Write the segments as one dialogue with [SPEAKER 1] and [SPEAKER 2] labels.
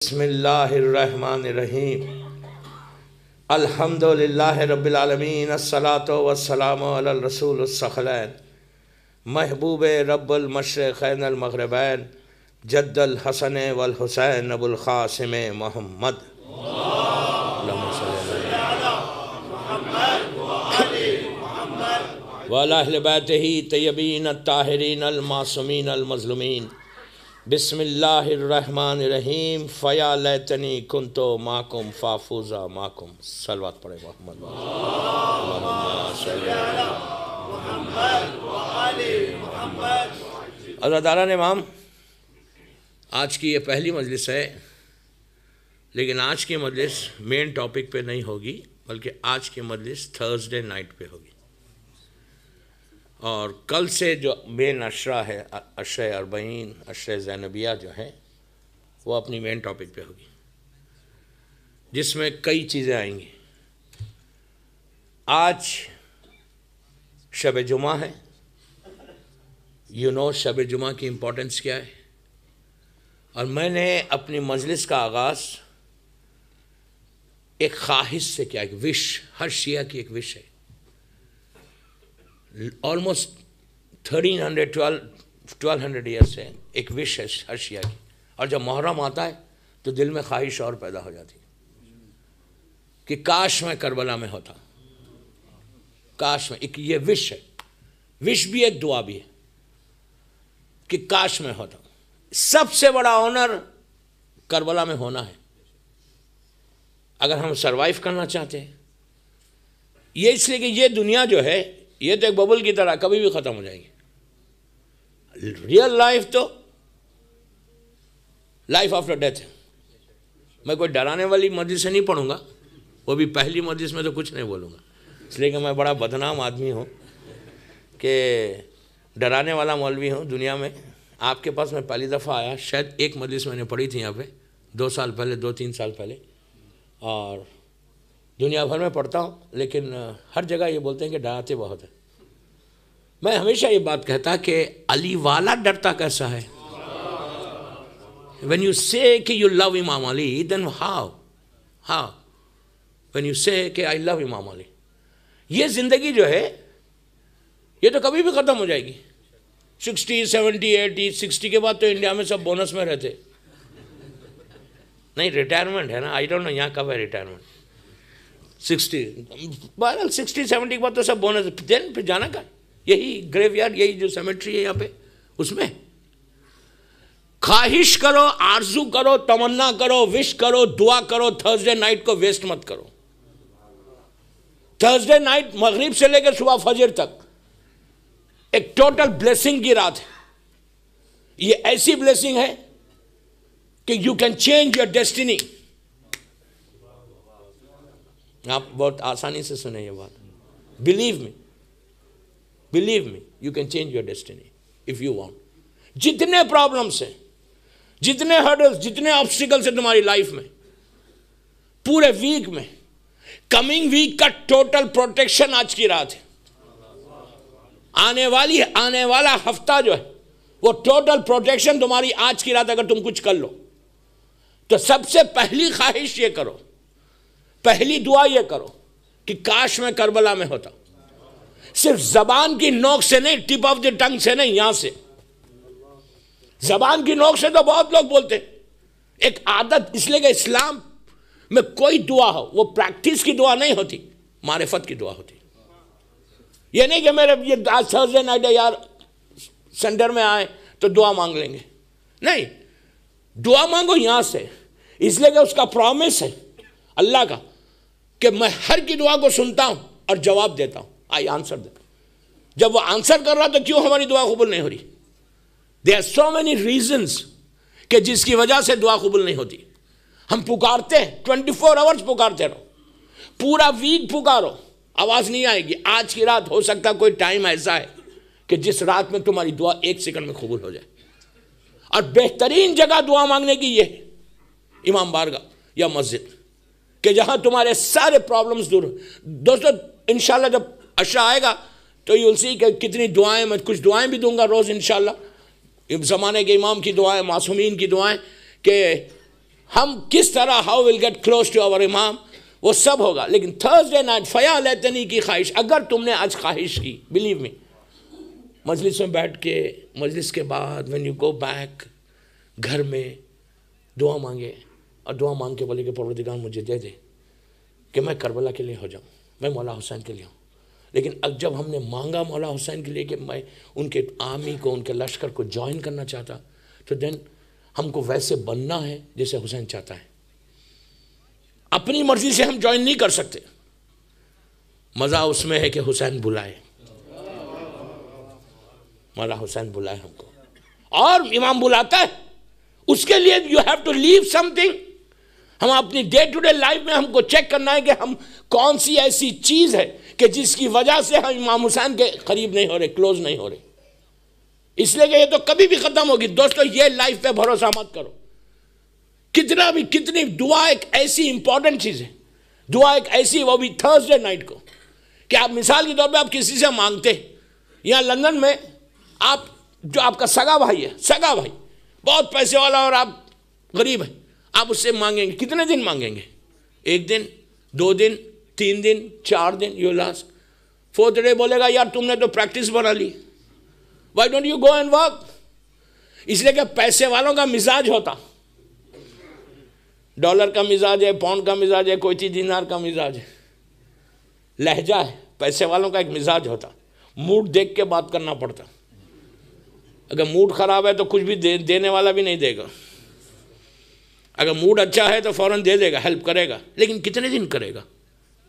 [SPEAKER 1] بسم اللہ الرحمن الرحیم الحمدللہ رب العالمین الصلاة والسلام علی الرسول الثقلین محبوب رب المشرقین المغربین جد الحسن والحسین ابو القاسم محمد وعلی اہل بیتہ طیبین الطاہرین المعصومین المظلومین بسم اللہ الرحمن الرحیم فیا لیتنی کنتو معکم فافوزا معکم صلوات پڑھے محمد عزاداران امام، آج کی یہ پہلی مجلس ہے، لیکن آج کی مجلس مین ٹاپک پہ نہیں ہوگی، بلکہ آج کی مجلس تھرسڈے نائٹ پہ ہوگی، اور کل سے جو مین عشرہ ہے، عشرہ اربعین، عشرہ زینبیہ جو ہے، وہ اپنی مین ٹاپک پہ ہوگی، جس میں کئی چیزیں آئیں گی۔ آج شب جمعہ ہے، شب جمعہ کی امپورٹنس کیا ہے، اور میں نے اپنی مجلس کا آغاز ایک خواہش سے کیا، ایک وش، ہر شیعہ کی ایک وش ہے۔ آلموسٹ 1200 ایئر سے ایک وش ہے ہر شیعہ کی، اور جب محرم آتا ہے تو دل میں خواہش اور پیدا ہو جاتی ہے کہ کاش میں کربلا میں ہوتا، کاش میں، ایک یہ وش ہے، وش بھی ایک دعا بھی ہے کہ کاش میں ہوتا۔ سب سے بڑا آنر کربلا میں ہونا ہے اگر ہم سروائیو کرنا چاہتے ہیں۔ یہ اس لیے کہ یہ دنیا جو ہے، یہ تو ایک ببل کی طرح کبھی بھی ختم ہو جائے گی۔ ریئل لائف تو لائف آفٹر ڈیتھ ہے۔ میں کوئی ڈرانے والی مجلس سے نہیں پڑھوں گا، وہ بھی پہلی مجلس میں تو کچھ نہیں بولوں گا، اس لیے کہ میں بڑا بدنام آدمی ہوں کہ ڈرانے والا مولوی ہوں دنیا میں۔ آپ کے پاس میں پہلی دفعہ آیا، شاید ایک مجلس میں نے پڑھی تھی یہاں پہ 2 سال پہلے، 2-3 سال پہلے، اور دنیا بھر میں پڑھتا ہوں، لیکن ہر جگہ یہ بولتے ہیں کہ ڈراتے بہت ہیں۔ میں ہمیشہ یہ بات کہتا کہ علی والا ڈرتا کیسا ہے؟ When you say کہ you love امام علی، then how? When you say کہ I love امام علی، یہ زندگی جو ہے یہ تو کبھی بھی ختم ہو جائے گی۔ 60, 70, 80, 60 کے بعد تو انڈیا میں سب بونس میں رہتے، نہیں ریٹائرمنٹ ہے نا، آئی ڈونٹ نو یہاں کب ہے ریٹائرمنٹ۔ 60 70 کے بعد تو سب بونس، پھر جانا کا یہی گریو یارڈ، یہی جو سیمیٹری ہے یہاں پہ، اس میں خواہش کرو، آرزو کرو، تمنا کرو، وش کرو، دعا کرو، تھرسڈے نائٹ کو ویسٹ مت کرو۔ تھرسڈے نائٹ مغرب سے لے کے صبح فجر تک ایک ٹوٹل بلیسنگ کی رات ہے۔ یہ ایسی بلیسنگ ہے کہ you can change your destiny. آپ بہت آسانی سے سنیں یہ بات، believe me you can change your destiny if you want. جتنے پرابلمس ہیں، جتنے ہرڈلز، جتنے آبسٹیکلس ہیں تمہاری لائف میں، پورے ویک میں، کمنگ ویک کا ٹوٹل پروٹیکشن آج کی رات ہے۔ آنے والا ہفتہ جو ہے وہ ٹوٹل پروٹیکشن تمہاری آج کی رات، اگر تم کچھ کر لو تو سب سے پہلی خواہش یہ کرو، پہلی دعا یہ کرو کہ کاش میں کربلا میں ہوتا۔ صرف زبان کی نوک سے نہیں، ٹپ آف دی ٹنگ سے نہیں، یہاں سے زبان کی نوک سے تو بہت لوگ بولتے، ایک عادت، اس لیے کہ اسلام میں کوئی دعا ہو وہ پریکٹس کی دعا نہیں ہوتی، معرفت کی دعا ہوتی۔ یہ نہیں کہ میرے یہ آج تھرسڈے نائٹ ہے یار، سینٹر میں آئے تو دعا مانگ لیں گے، نہیں، دعا مانگو یہاں سے، اس لیے کہ اس کا پرومس ہے اللہ کا کہ میں ہر کی دعا کو سنتا ہوں اور جواب دیتا ہوں، آئی آنسر دیتا ہوں۔ جب وہ آنسر کر رہا تو کیوں ہماری دعا قبول نہیں ہو رہی؟ There are so many reasons کہ جس کی وجہ سے دعا قبول نہیں ہوتی۔ ہم پکارتے ہیں، 24 hours پکارتے رہو، پورا ویک پکارو، آواز نہیں آئے گی۔ آج کی رات ہو سکتا کوئی ٹائم ایسا ہے کہ جس رات میں تمہاری دعا 1 سیکنڈ میں قبول ہو جائے، اور بہترین جگہ دعا مانگنے کی یہ ہے، امام بارگاہ یا مسجد، کہ جہاں تمہارے سارے پرابلمز دور ہو۔ دوستو انشاءاللہ جب عشاء آئے گا تو یو ول سی کہ کتنی دعائیں، میں کچھ دعائیں بھی دوں گا روز انشاءاللہ، زمانے کے امام کی دعائیں، معصومین کی دعائیں، کہ ہم کس طرح how will get close to our امام، وہ سب ہوگا. لیکن تھرسڈے نائٹ فیا لیتنی کی خواہش، اگر تم نے آج خواہش کی، بلیو می، مجلس میں بیٹھ کے، مجلس کے بعد وین یو گو بیک گھر میں دعا مانگے، اور دعا مانگ کے بولے کہ پروردگار مجھے دے دے کہ میں کربلا کے لیے ہو جاؤں، میں مولا حسین کے لیے ہوں. لیکن اب جب ہم نے مانگا مولا حسین کے لیے کہ میں ان کے آرمی کو، ان کے لشکر کو جوائن کرنا چاہتا، تو دین ہم کو ویسے بننا ہے جیسے حسین چاہتا ہے. اپنی مرضی سے ہم جوائن نہیں کر سکتے. مزہ اس میں ہے کہ حسین بلائے، مولا حسین بلائے ہم کو، اور امام بلاتا ہے. اس کے لیے you have to leave something. ہم اپنی ڈے ٹو ڈے لائف میں ہم کو چیک کرنا ہے کہ ہم کون سی ایسی چیز ہے کہ جس کی وجہ سے ہم امام حسین کے قریب نہیں ہو رہے، کلوز نہیں ہو رہے. اس لیے کہ یہ تو کبھی بھی ختم ہوگی. دوستو یہ لائف پہ بھروسہ مت کرو. کتنا بھی، کتنی دعا ایک ایسی امپورٹنٹ چیز ہے، دعا ایک ایسی، وہ بھی تھرسڈے نائٹ کو، کہ آپ مثال کے طور پہ آپ کسی سے مانگتے. یہاں لندن میں آپ، جو آپ کا سگا بھائی ہے، سگا بھائی بہت پیسے والا اور آپ غریب ہیں، آپ اس سے مانگیں گے، کتنے دن مانگیں گے؟ 1 دن، 2 دن، 3 دن، 4 دن. یو لاسٹ 4th ڈے بولے گا یار تم نے تو پریکٹس بنا لی، why don't you go and work. اس لیے کہ پیسے والوں کا مزاج ہوتا، ڈالر کا مزاج ہے، پاؤنڈ کا مزاج ہے، کوئی دینار کا مزاج ہے، لہجہ ہے. پیسے والوں کا ایک مزاج ہوتا، موڈ دیکھ کے بات کرنا پڑتا. اگر موڈ خراب ہے تو کچھ بھی دینے والا بھی نہیں دے گا. اگر موڈ اچھا ہے تو فوراً دے دے گا، ہیلپ کرے گا. لیکن کتنے دن کرے گا؟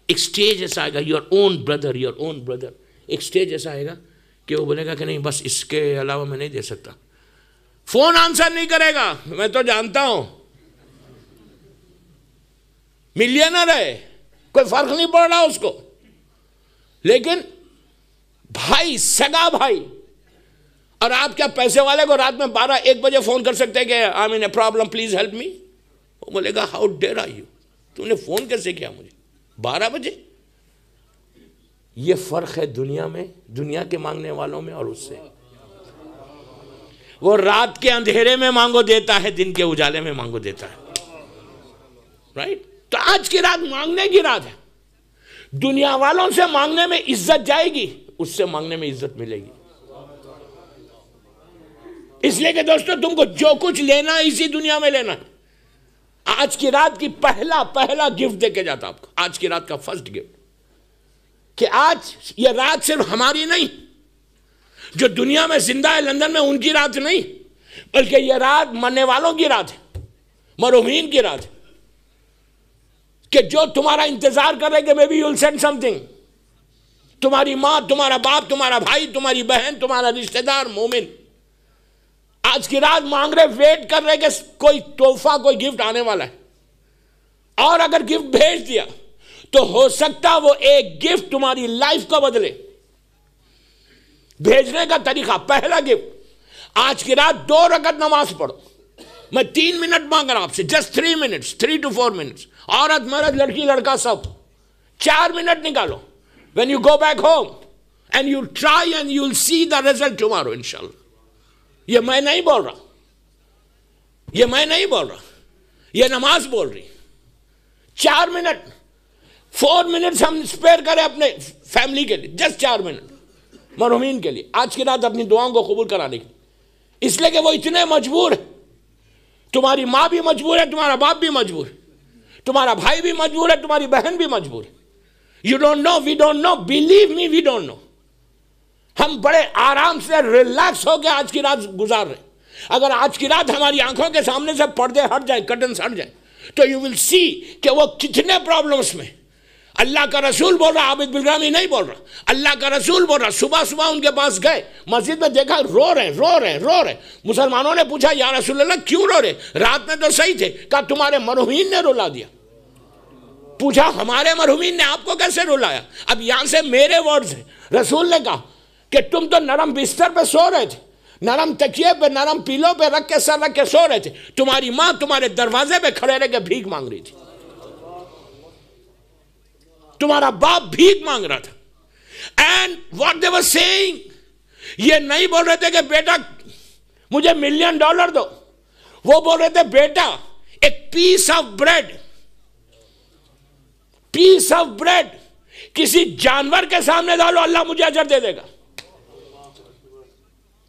[SPEAKER 1] ایک سٹیج ایسا آئے گا، یور اون بردر، ایک سٹیج ایسا آئے گا کہ وہ بولے گا کہ نہیں، بس اس کے علاوہ میں نہیں دے سکتا. فون آنسر نہیں کرے گا، میں تو جانتا ہوں، ملینر ہے، کوئی فرق نہیں پڑ رہا اس کو. لیکن بھائی، سگا بھائی، اور آپ کیا پیسے والے کو رات میں 12-1 بجے فون کر سکتے ہیں کہ I am in a problem please help me? وہ بولے گا ہاؤ ڈیئر آر یو، تم نے فون کیسے کیا مجھے 12 بجے؟ یہ فرق ہے دنیا میں، دنیا کے مانگنے والوں میں اور اس سے. وہ رات کے اندھیرے میں مانگو دیتا ہے، دن کے اجالے میں مانگو دیتا ہے. رائٹ؟ تو آج کی رات مانگنے کی رات ہے. دنیا والوں سے مانگنے میں عزت جائے گی، اس سے مانگنے میں عزت ملے گی. اس لیے کہ دوستو تم کو جو کچھ لینا ہے اسی دنیا میں لینا ہے. آج کی رات کی پہلا گفٹ دے کے جاتا آپ کو، آج کی رات کا فرسٹ گفٹ، کہ آج یہ رات صرف ہماری نہیں، جو دنیا میں زندہ ہے لندن میں ان کی رات نہیں، بلکہ یہ رات مرنے والوں کی رات ہے، مرحومین کی رات ہے. کہ جو تمہارا انتظار کر رہے کہ میں بھی you will send some thing. تمہاری ماں، تمہارا باپ، تمہارا بھائی، تمہاری بہن، تمہارا رشتہ دار مومن آج کی رات مانگ رہے، ویٹ کر رہے کہ کوئی تحفہ، کوئی گفٹ آنے والا ہے. اور اگر گفٹ بھیج دیا تو ہو سکتا وہ ایک گفٹ تمہاری لائف کو بدلے. بھیجنے کا طریقہ، پہلا گفٹ، آج کی رات 2 رکعت نماز پڑھو. میں 3 منٹ مانگ رہا ہوں آپ سے، جسٹ 3 منٹس، 3 to 4 منٹس. عورت مرد لڑکی لڑکا سب 4 منٹ نکالو. when you go back home and you try and you will see the result tomorrow inshallah. یہ میں نہیں بول رہا، یہ میں نہیں بول رہا، یہ نماز بول رہی. 4 منٹ، 4 منٹس ہم اسپیئر کریں اپنے فیملی کے لیے، جسٹ 4 منٹ مرحومین کے لیے آج کی رات اپنی دعاؤں کو قبول کرانے کی. اس لیے کہ وہ اتنے مجبور ہے. تمہاری ماں بھی مجبور ہے، تمہارا باپ بھی مجبور ہے، تمہارا بھائی بھی مجبور ہے، تمہاری بہن بھی مجبور ہے. You don't know, we don't know, believe me we don't know. ہم بڑے آرام سے ریلیکس ہو کے آج کی رات گزار رہے. اگر آج کی رات ہماری آنکھوں کے سامنے سے پردے ہٹ جائیں، کرٹنس ہٹ جائیں، تو یو ول سی کہ وہ کتنے پرابلمس میں. اللہ کا رسول بول رہا، عابد بلرامی نہیں بول رہا، اللہ کا رسول بول رہا. صبح ان کے پاس گئے، مسجد میں دیکھا رو رہے. مسلمانوں نے پوچھا یا رسول اللہ کیوں رو رہے؟ رات میں تو صحیح تھے. کہا تمہارے مرحومین نے رلا دیا. پوچھا ہمارے مرحومین نے آپ کو کیسے رلایا؟ اب یہاں سے میرے ورڈز ہیں. رسول نے کہا کہ تم تو نرم بستر پہ سو رہے تھے، نرم تکیے پہ، نرم پیلوں پہ رکھ کے سر رکھ کے سو رہے تھے. تمہاری ماں تمہارے دروازے پہ کھڑے رہ کے بھیک مانگ رہی تھی، تمہارا باپ بھیک مانگ رہا تھا. And what they were saying, یہ نہیں بول رہے تھے کہ بیٹا مجھے $1 ملین دو، وہ بول رہے تھے بیٹا ایک پیس آف بریڈ کسی جانور کے سامنے ڈالو، اللہ مجھے اجر دے دے گا.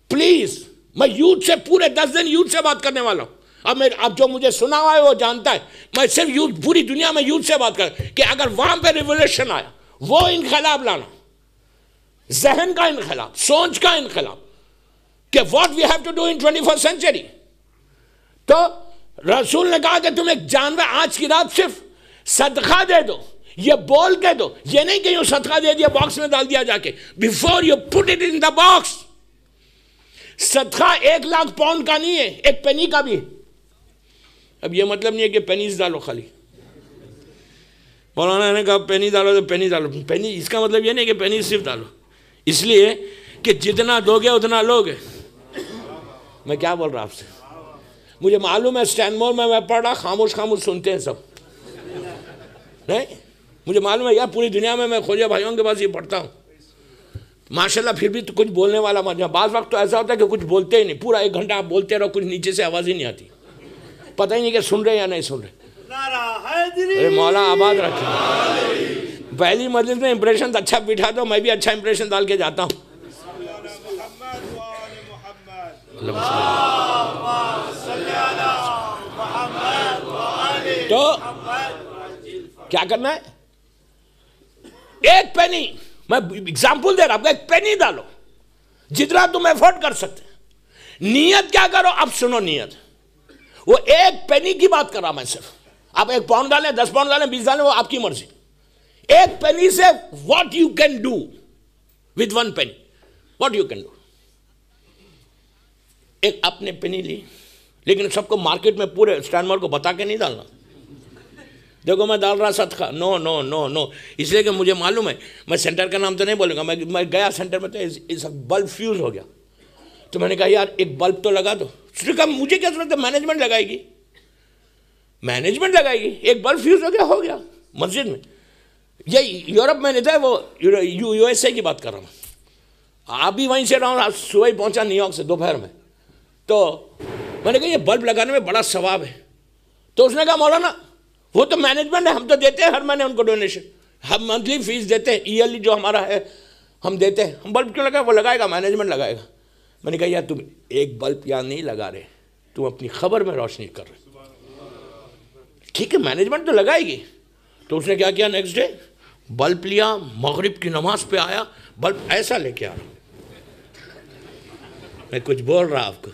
[SPEAKER 1] پلیز، میں یوتھ سے پورے 10 دن یوتھ سے بات کرنے والا ہوں. اب جو مجھے سنا ہوا ہے وہ جانتا ہے، میں صرف یوتھ، پوری دنیا میں یوتھ سے بات کر کہ اگر وہاں پہ ریولیوشن آیا، وہ انقلاب لانا، ذہن کا انقلاب، سوچ کا انقلاب، کہ what we have to do in 21st century. تو رسول نے کہا کہ تم ایک جانور آج کی رات صرف صدقہ دے دو، یہ بول کے دو، یہ نہیں کہ یوں صدقہ دے دیا باکس میں ڈال دیا جا کے. before you put it in the box، صدقہ 1,00,000 پاؤنڈ کا نہیں ہے، 1 پینی کا بھی. اب یہ مطلب نہیں ہے کہ پینیز ڈالو خالی. مولانا نے کہا پینی ڈالو تو پینی ڈالو، پینی اس کا مطلب یہ نہیں کہ پینی صرف ڈالو، اس لیے کہ جتنا دو گے اتنا لوگے. میں کیا بول رہا آپ سے؟ مجھے معلوم ہے اسٹینمور میں پڑھ رہا، خاموش سنتے ہیں سب، نہیں مجھے معلوم ہے یار، پوری دنیا میں خوجہ بھائیوں کے پاس یہ پڑھتا ہوں ماشاءاللہ، پھر بھی تو کچھ بولنے والا بعض وقت تو ایسا ہوتا ہے کہ کچھ بولتے ہی نہیں، پورا 1 گھنٹہ آپ بولتے رہو، کچھ نیچے سے آواز ہی نہیں آتی، پتہ ہی نہیں کہ سن رہے یا نہیں سن رہے. ارے مولا آباد رکھے. پہلی مجلس میں امپریشن اچھا بٹھا دو، میں بھی اچھا امپریشن ڈال کے جاتا ہوں. تو کیا کرنا ہے؟ 1 پینی، میں اگزامپل دے رہا ہوں، 1 پینی ڈالو جتنا تم ایفورٹ کر سکتے. نیت کیا کرو؟ اب سنو نیت، وہ 1 پینی کی بات کر رہا میں صرف. آپ 1 پاؤنڈ ڈالیں، 10 پاؤنڈ ڈالیں، 20 ڈالیں، وہ آپ کی مرضی. 1 پینی سے what you can do with 1 penny، what you can do. ایک اپنے پینی لی، لیکن سب کو مارکیٹ میں پورے اسٹینمور کو بتا کے نہیں ڈالنا، دیکھو میں ڈال رہا صدقہ، نو نو نو نو. اس لیے کہ مجھے معلوم ہے، میں سینٹر کا نام تو نہیں بولوں گا، میں گیا سینٹر میں تو بلب فیوز ہو گیا، تو میں نے کہا یار 1 بلب تو لگا دو. اس نے کہا مجھے کیا ضرورت ہے، مینجمنٹ لگائے گی، مینجمنٹ لگائے گی. 1 بلب فیوز ہو گیا مسجد میں. یہ یورپ میں نہیں تھا، وہ یو ایس اے کی بات کر رہا ہوں. آپ بھی وہیں سے رہا ہوں، صبح ہی پہنچا نیو یارک سے دوپہر میں. تو میں نے کہا یہ بلب لگانے میں بڑا ثواب ہے. تو اس نے کہا مولانا وہ تو مینجمنٹ ہے، ہم تو دیتے ہیں ہر مہینے ان کو ڈونیشن، ہم منتھلی فیس دیتے ہیں، ایئرلی جو ہمارا ہے ہم دیتے ہیں. ہم بلب کیوں لگائے؟ وہ لگائے گا، مینجمنٹ لگائے گا. میں نے کہا یار تم 1 بلب یہاں نہیں لگا رہے، تم اپنی خبر میں روشنی کر رہے. ٹھیک ہے مینجمنٹ تو لگائے گی. تو اس نے کیا کیا، نیکسٹ ڈے بلب لیا، مغرب کی نماز پہ آیا، بلب ایسا لے کے آ رہا. میں کچھ بول رہا آپ کو،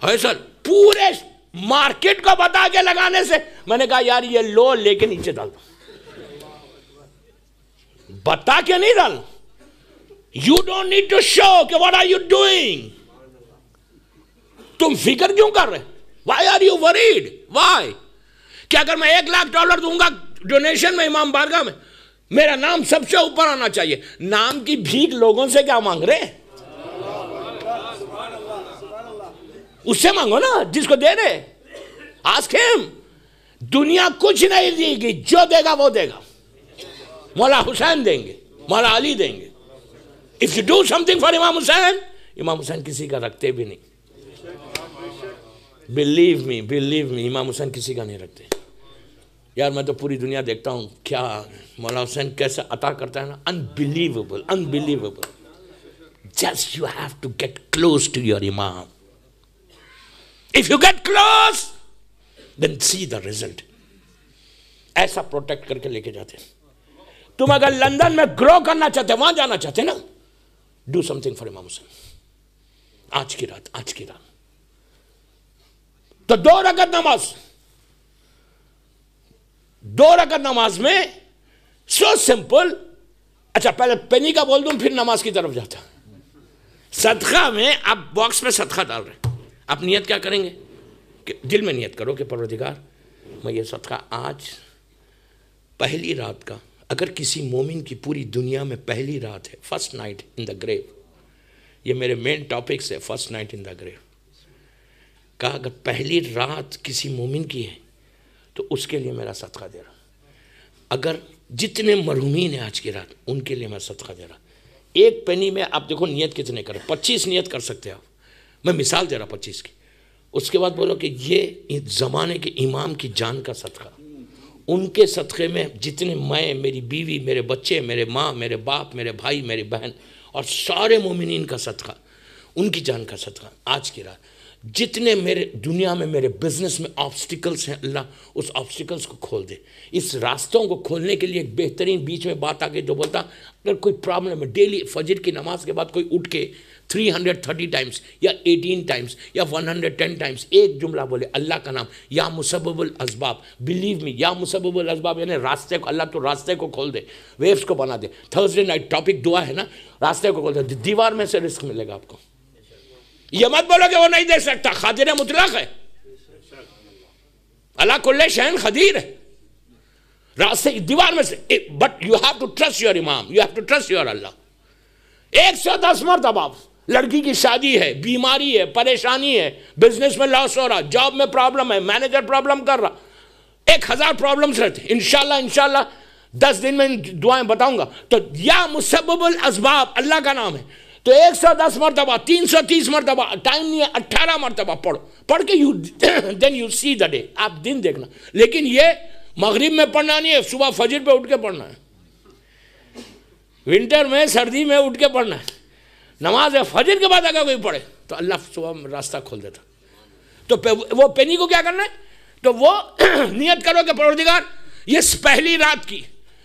[SPEAKER 1] ایسا پورے مارکیٹ کو بتا کے لگانے سے. میں نے کہا یار یہ لو لے کے نیچے ڈال دو، بتا کے نہیں ڈالنا. You don't need to show کہ what are you doing. تم فکر کیوں کر رہے؟ Why are you worried? Why؟ کہ اگر میں $1,00,000 دوں گا ڈونیشن میں امام بارگاہ میں، میرا نام سب سے اوپر آنا چاہیے. نام کی بھیک لوگوں سے کیا مانگ رہے؟ اس سے مانگو نا جس کو دے رہے. Ask him. دنیا کچھ نہیں دے گی، جو دے گا وہ دے گا. مولا حسین دیں گے، مولا علی دیں گے. If you do something for امام حسین، امام حسین کسی کا رکھتے بھی نہیں. believe me امام حسین کسی کا نہیں رکھتے. یار میں تو پوری دنیا دیکھتا ہوں کیا مولا حسین کیسے عطا کرتا ہے نا، unbelievable. Just you have to get close to your imam. If you get close, then see the result. ایسا پروٹیکٹ کر کے لے کے جاتے. تم اگر لندن میں گرو کرنا چاہتے، وہاں جانا چاہتے نا، do something for امام حسین. آج کی رات تو 2 رکعت نماز میں سو سمپل. اچھا پہلے پینی کا بول دوں پھر نماز کی طرف جاتا. صدقہ میں آپ باکس میں صدقہ ڈال رہے ہیں، آپ نیت کیا کریں گے کہ دل میں نیت کرو کہ پروردگار میں یہ صدقہ آج پہلی رات کا، اگر کسی مومن کی پوری دنیا میں پہلی رات ہے، فرسٹ نائٹ ان دا گریو، یہ میرے مین ٹاپکس ہے، فرسٹ نائٹ ان دا گریو. کہا اگر پہلی رات کسی مومن کی ہے تو اس کے لیے میرا صدقہ دے رہا. اگر جتنے مرحومین ہیں آج کی رات ان کے لیے میں صدقہ دے رہا. 1 پینی میں آپ دیکھو نیت کتنے کریں، 25 نیت کر سکتے ہیں آپ. میں مثال دے رہا 25 کی. اس کے بعد بولو کہ یہ زمانے کے امام کی جان کا صدقہ، ان کے صدقے میں جتنے میں، میری بیوی، میرے بچے، میرے ماں، میرے باپ، میرے بھائی، میری بہن اور سارے مومنین کا صدقہ، ان کی جان کا صدقہ، آج کی رات جتنے میرے دنیا میں میرے بزنس میں آبسٹیکلز ہیں، اللہ اس آبسٹیکلز کو کھول دے۔ اس راستوں کو کھولنے کے لیے ایک بہترین بیچ میں بات آ گئی جو بولتا اگر کوئی پرابلم ہے، ڈیلی فجر کی نماز کے بعد کوئی اٹھ کے 330 ٹائمز یا 18 ٹائمز یا 110 ٹائمز ایک جملہ بولے، اللہ کا نام، یا مسبب الاسباب، بلیو می، یا مسبب الاسباب، یعنی راستے کو، اللہ تو راستے کو کھول دے، ویوز کو بنا دے۔ تھرسڈے نائٹ ٹاپک دعا ہے نا، راستے کو کھول دے، دیوار میں سے رزق ملے گا آپ کو۔ یہ مت بولو کہ وہ نہیں دے سکتا، قادر مطلق ہے، اللہ کل شیء قدیر ہے، راستے دیوار میں سے، but you have to trust your امام، you have to trust your اللہ۔ 110 مرتبہ لڑکی کی شادی ہے، بیماری ہے، پریشانی ہے، بزنس میں لاس ہو رہا، جاب میں پرابلم ہے، مینیجر پرابلم کر رہا، 1000 پرابلمز رہتے ہیں۔ انشاءاللہ 10 دن میں دعائیں بتاؤں گا۔ تو یا مسبب الاسباب اللہ کا نام ہے، تو 110 مرتبہ، 330 مرتبہ، ٹائم نہیں ہے 18 مرتبہ پڑھو، پڑھ کے then you C the day, آپ دن دیکھنا۔ لیکن یہ مغرب میں پڑھنا نہیں ہے، صبح فجر پہ اٹھ کے پڑھنا ہے، ونٹر میں سردی میں اٹھ کے پڑھنا ہے۔ نماز فجر کے بعد اگر کوئی پڑھے تو اللہ صبح راستہ کھول دیتا۔ تو وہ پینی کو کیا کرنا ہے؟ تو وہ نیت کرو کہ پروردگار یہ پہلی رات کی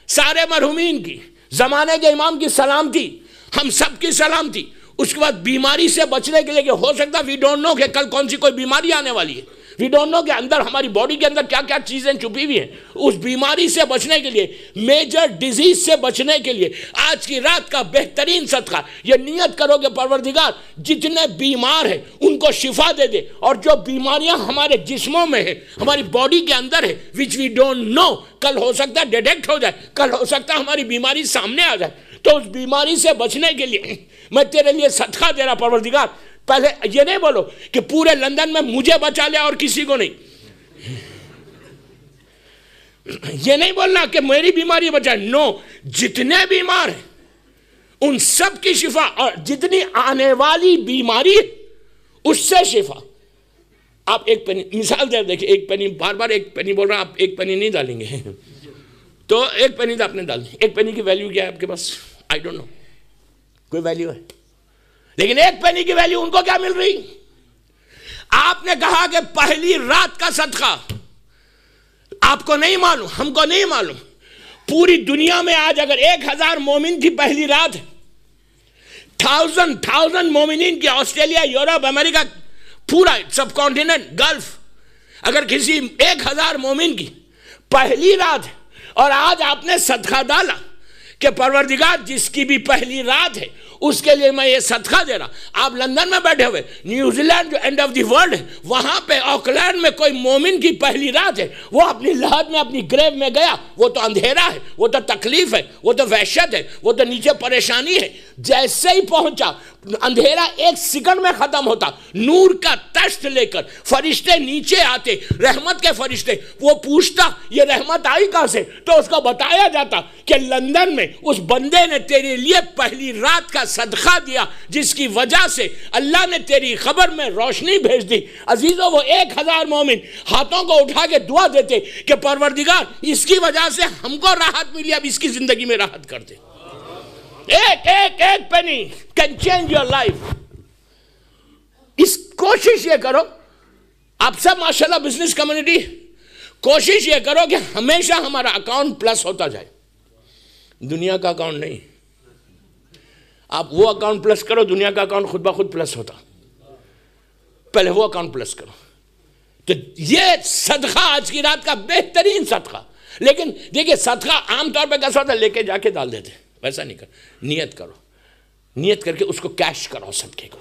[SPEAKER 1] سارے مرحومین کی، زمانے کے امام کی سلامتی، ہم سب کی سلامتی، اس کے بعد بیماری سے بچنے کے لیے کہ ہو سکتا وی ڈونٹ نو کہ کل کون سی کوئی بیماری آنے والی ہے، وی ڈونٹ نو کہ اندر ہماری باڈی کے اندر کیا کیا چیزیں چھپی ہوئی ہیں، اس بیماری سے بچنے کے لیے، میجر ڈیزیز سے بچنے کے لیے آج کی رات کا بہترین صدقہ یہ نیت کرو کہ پروردگار جتنے بیمار ہیں ان کو شفا دے دے، اور جو بیماریاں ہمارے جسموں میں ہیں، ہماری باڈی کے اندر ہے، وچ وی ڈونٹ نو، کل ہو سکتا ہے ڈیٹیکٹ ہو جائے، کل ہو سکتا ہے ہماری بیماری سامنے آ جائے، تو اس بیماری سے بچنے کے لیے میں تیرے لیے صدقہ دے رہا پروردگار۔ پہلے یہ نہیں بولو کہ پورے لندن میں مجھے بچا لیا اور کسی کو نہیں، یہ نہیں بولنا کہ میری بیماری بچائے، نو، جتنے بیمار ہیں ان سب کی شفا، اور جتنی آنے والی بیماری ہے اس سے شفا۔ آپ ایک پینی مثال دے دیکھیں، ایک پینی، بار بار ایک پینی بول رہا، آپ ایک پینی نہیں ڈالیں گے تو ایک پینی تو آپ نے ڈال دی، ایک پینی کی ویلیو کیا ہے آپ کے پاس؟ آئی ڈونٹ نو، کوئی ویلیو ہے، لیکن ایک پینی کی ویلیو ان کو کیا مل رہی؟ آپ نے کہا کہ پہلی رات کا صدقہ، آپ کو نہیں معلوم، ہم کو نہیں معلوم، پوری دنیا میں آج اگر 1000 مومن کی پہلی رات ہے، 1000 مومنین کی، آسٹریلیا، یورپ، امریکہ، پورا سب کانٹیننٹ، گلف، اگر کسی 1000 مومن کی پہلی رات ہے اور آج آپ نے صدقہ ڈالا کہ پروردگار جس کی بھی پہلی رات ہے اس کے لیے میں یہ صدقہ دے رہا۔ آپ لندن میں بیٹھے ہوئے، نیوزی لینڈ جو اینڈ آف دی ورلڈ ہے وہاں پہ آکلینڈ میں کوئی مومن کی پہلی رات ہے، وہ اپنی لحد میں اپنی گریو میں گیا، وہ تو اندھیرا ہے، وہ تو تکلیف ہے، وہ تو وحشت ہے، وہ تو نیچے پریشانی ہے، جیسے ہی پہنچا اندھیرا 1 سیکنڈ میں ختم ہوتا، نور کا تشت لے کر فرشتے نیچے آتے، رحمت کے فرشتے، وہ پوچھتا یہ رحمت آئی کہاں سے، تو اس کو بتایا جاتا کہ لندن میں اس بندے نے تیرے لیے پہلی رات کا صدقہ دیا جس کی وجہ سے اللہ نے تیری خبر میں روشنی بھیج دی۔ عزیزوں، وہ 1000 مومن ہاتھوں کو اٹھا کے دعا دیتے کہ پروردگار اس کی وجہ سے ہم کو راحت ملی، اب اس کی زندگی میں راحت کر دے۔ ایک پینی کین چینج یور لائف۔ اس کوشش یہ کرو، آپ سب ماشاءاللہ بزنس کمیونٹی، کوشش یہ کرو کہ ہمیشہ ہمارا اکاؤنٹ پلس ہوتا جائے، دنیا کا اکاؤنٹ نہیں۔ آپ وہ اکاؤنٹ پلس کرو، دنیا کا اکاؤنٹ خود بخود پلس ہوتا، پہلے وہ اکاؤنٹ پلس کرو۔ تو یہ صدقہ آج کی رات کا بہترین صدقہ۔ لیکن دیکھیں صدقہ عام طور پہ کیسا ہوتا ہے، لے کے جا کے ڈال دیتے، ویسا نہیں کرو، نیت کرو، نیت کر کے اس کو کیش کراؤ، صدقے کو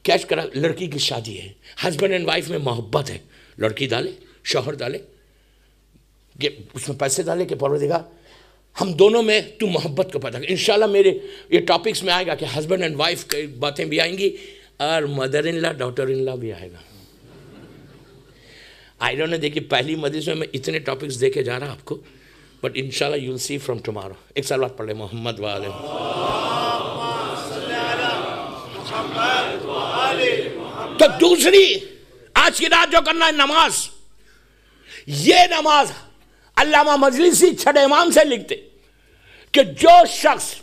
[SPEAKER 1] کیش کرا۔ لڑکی کی شادی ہے، ہسبینڈ اینڈ وائف میں محبت ہے، لڑکی ڈالے، شوہر ڈالے، کہ اس میں پیسے ڈالے کہ پروردگار ہم دونوں میں تو محبت کو پیدا کر۔ انشاءاللہ میرے یہ ٹاپکس میں آئے گا کہ ہسبینڈ اینڈ وائف کی باتیں بھی آئیں گی، اور mother in law, daughter in لا بھی آئے گا۔ آئی ڈونٹ نو، دیکھیے پہلی مجلس میں اتنے ٹاپکس دے کے جا رہا آپ کو، بٹ انشاءاللہ you will see from tomorrow. ایک سال بعد پڑھ لیں محمد والے۔ تو دوسری آج کی رات جو کرنا ہے نماز، یہ نماز علامہ مجلسی چھٹے امام سے لکھتے کہ جو شخص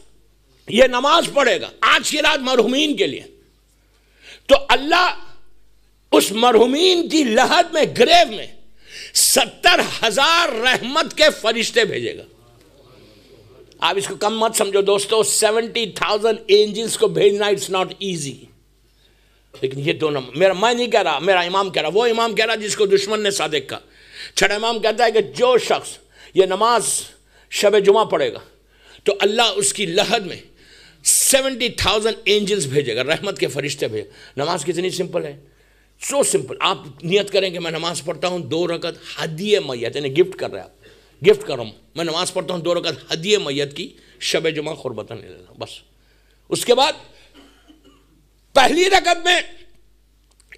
[SPEAKER 1] یہ نماز پڑھے گا آج کی رات مرحومین کے لیے، تو اللہ اس مرحومین کی لحد میں، گریو میں 70,000 رحمت کے فرشتے بھیجے گا۔ آپ اس کو کم مت سمجھو دوستو، 70,000 اینجلز کو بھیجنا اٹس ناٹ ایزی۔ لیکن یہ دونوں، میں نہیں کہہ رہا، میرا امام کہہ رہا، وہ امام کہہ رہا جس کو دشمن نے صادق کہا۔ چھٹا امام کہتا ہے کہ جو شخص یہ نماز شب جمعہ پڑھے گا تو اللہ اس کی لحد میں 70,000 اینجلز بھیجے گا، رحمت کے فرشتے بھیجے گا۔ نماز کتنی سمپل ہے، سو سمپل۔ آپ نیت کریں کہ میں نماز پڑھتا ہوں 2 رکعت ہدیہ میت، یعنی گفٹ کر رہے ہیں آپ، گفٹ کر رہا ہوں، میں نماز پڑھتا ہوں 2 رکعت ہدیہ میت کی شب جمعہ قربتاً لے لینا، بس۔ اس کے بعد پہلی رکعت میں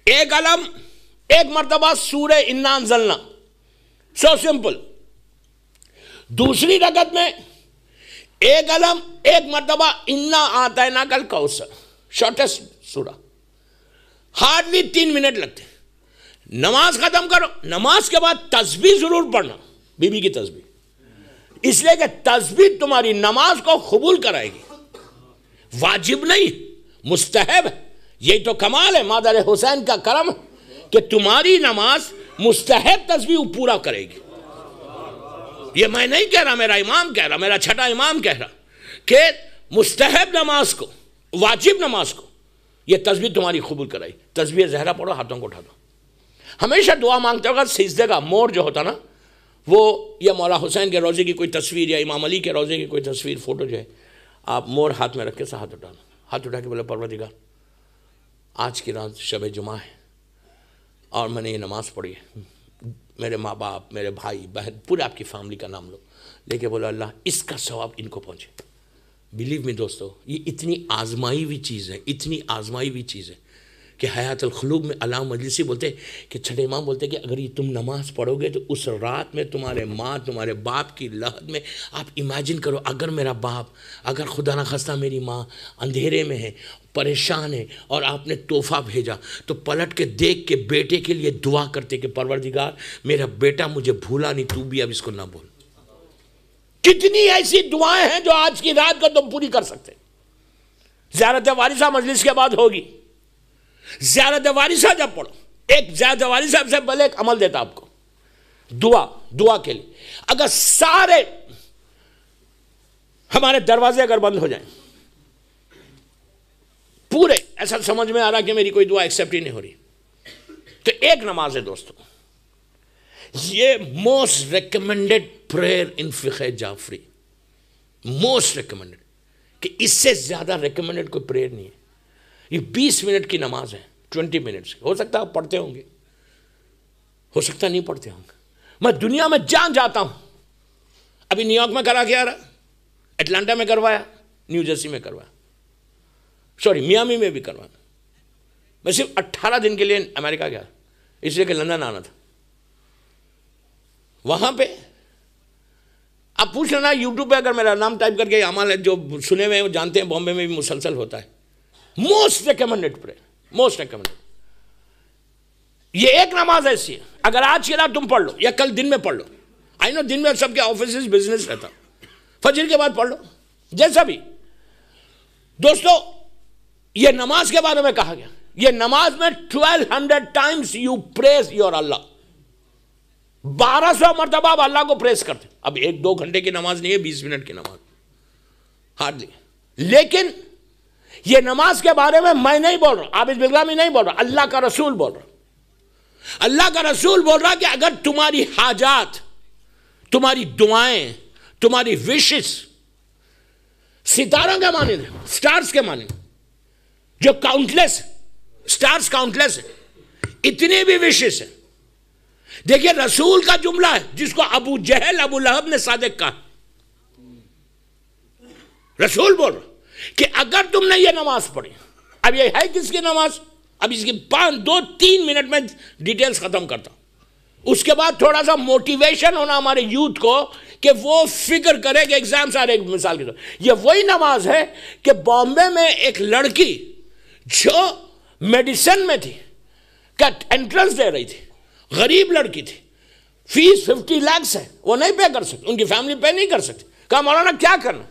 [SPEAKER 1] ایک علم، ایک مرتبہ سورہ انا انزلنا، سو سمپل۔ دوسری رکعت میں ایک علم، ایک مرتبہ انا اعطینا کل کوثر، شارٹیسٹ سورہ، ہارڈلی 3 منٹ لگتے۔ نماز ختم کرو، نماز کے بعد تسبیح ضرور پڑھنا، بی بی کی تسبیح، اس لیے کہ تسبیح تمہاری نماز کو قبول کرائے گی، واجب نہیں، مستحب ہے۔ یہی تو کمال ہے مادر حسین کا کرم کہ تمہاری نماز مستحب تسبیح پورا کرے گی۔ یہ میں نہیں کہہ رہا، میرا امام کہہ رہا، میرا چھٹا امام کہہ رہا کہ مستحب نماز کو، واجب نماز کو یہ تسبیح تمہاری قبول کرائی۔ تسبیح زہرا پڑھو، ہاتھوں کو اٹھا دو۔ ہمیشہ دعا مانگتے وقت سجدے کا موڑ جو ہوتا نا، وہ یا مولا حسین کے روزے کی کوئی تصویر یا امام علی کے روزے کی کوئی تصویر، فوٹو جو ہے، آپ موڑ ہاتھ میں رکھ کے ہاتھ اٹھا دو، ہاتھ اٹھا کے بولے پروردگار آج کی رات شب جمعہ ہے اور میں نے یہ نماز پڑھی ہے، میرے ماں باپ، میرے بھائی بہن، پورے آپ کی فیملی کا نام لو، لے کے بولا اللہ اس کا ثواب ان کو پہنچے۔ بلیو می دوستو، یہ اتنی آزمائی ہوئی چیز ہے، اتنی آزمائی ہوئی چیز ہے کہ حیات القلوب میں علامہ مجلسی بولتے کہ چھٹے امام بولتے کہ اگر یہ تم نماز پڑھو گے تو اس رات میں تمہارے ماں، تمہارے باپ کی لحد میں، آپ امیجن کرو اگر میرا باپ، اگر خدا نخواستہ میری ماں اندھیرے میں ہے، پریشان ہے، اور آپ نے تحفہ بھیجا تو پلٹ کے دیکھ کے بیٹے کے لیے دعا کرتے کہ پروردگار میرا بیٹا مجھے بھولا نہیں، تو بھی اب اس کو نہ بھول۔ کتنی ایسی دعائیں ہیں جو آج کی رات کو تم پوری کر سکتے۔ زیارت وارثہ مجلس کے بعد ہوگی، زیارت وارثہ جب پڑھو، ایک زیارت وارثہ سے پہلے ایک عمل دیتا آپ کو، دعا کے لیے۔ اگر سارے ہمارے دروازے اگر بند ہو جائیں پورے، ایسا سمجھ میں آ رہا کہ میری کوئی دعا ایکسیپٹ ہی نہیں ہو رہی، تو ایک نماز ہے دوستو، یہ موسٹ ریکمنڈڈ پریئر ان فقہ جعفری، موسٹ ریکمنڈڈ، کہ اس سے زیادہ ریکمنڈڈ کوئی پریئر نہیں ہے۔ یہ 20 منٹ کی نماز ہے، 20 منٹس، ہو سکتا ہے آپ پڑھتے ہوں گے، ہو سکتا ہے نہیں پڑھتے ہوں گے۔ میں دنیا میں جان جاتا ہوں، ابھی نیو یارک میں کرا کے آ رہا، اٹلانٹا میں کروایا، نیو جرسی میں کروایا، سوری میامی میں بھی کروایا۔ میں صرف 18 دن کے لیے امریکہ گیا، اس لیے کہ لندن آنا تھا۔ وہاں پہ آپ پوچھ لینا یوٹیوب پہ، اگر میرا نام ٹائپ کر کے، عمل جو سنے ہوئے ہیں وہ جانتے ہیں، بامبے میں بھی مسلسل ہوتا ہے۔ Most recommended prayer, most recommended. یہ ایک نماز ایسی ہے، اگر آج کی رات تم پڑھ لو یا کل دن میں پڑھ لو، آئی نو دن میں سب کے آفیسز بزنس رہتا، فجر کے بعد پڑھ لو، جیسا بھی۔ دوستو یہ نماز کے بارے میں کہا گیا، یہ نماز میں 1200 ٹائمز یو پریز یور اللہ، 1200 مرتبہ آپ اللہ کو پریز کرتے۔ اب 1-2 گھنٹے کی نماز نہیں ہے، 20 منٹ کی نماز ہارڈلی۔ لیکن یہ نماز کے بارے میں نہیں بول رہا، عابد بغلامی نہیں بول رہا، اللہ کا رسول بول رہا۔ اللہ کا رسول بول رہا کہ اگر تمہاری حاجات، تمہاری دعائیں، تمہاری وشز ستاروں کے مانند ہیں، سٹارز کے مانند، جو کاؤنٹلیس، سٹارز کاؤنٹلیس ہیں، اتنی بھی وشز ہیں۔ دیکھیے رسول کا جملہ ہے جس کو ابو جہل، ابو لہب نے صادق کہا، رسول بول رہا کہ اگر تم نے یہ نماز پڑھی، اب یہ ہے کس کی نماز، اب اس کی 2-3 منٹ میں ڈیٹیلز ختم کرتا ہوں، اس کے بعد تھوڑا سا موٹیویشن ہونا ہمارے یوتھ کو کہ وہ فکر کرے کہ ایگزامز آ رہے۔ ایک مثال کے طور یہ وہی نماز ہے کہ بامبے میں ایک لڑکی جو میڈیسن میں تھی، کیا انٹرنس دے رہی تھی، غریب لڑکی تھی، فیس 50 لاکھ ہے، وہ نہیں پے کر سکتی، ان کی فیملی پے نہیں کر سکتی. کہا مولانا کیا کرنا؟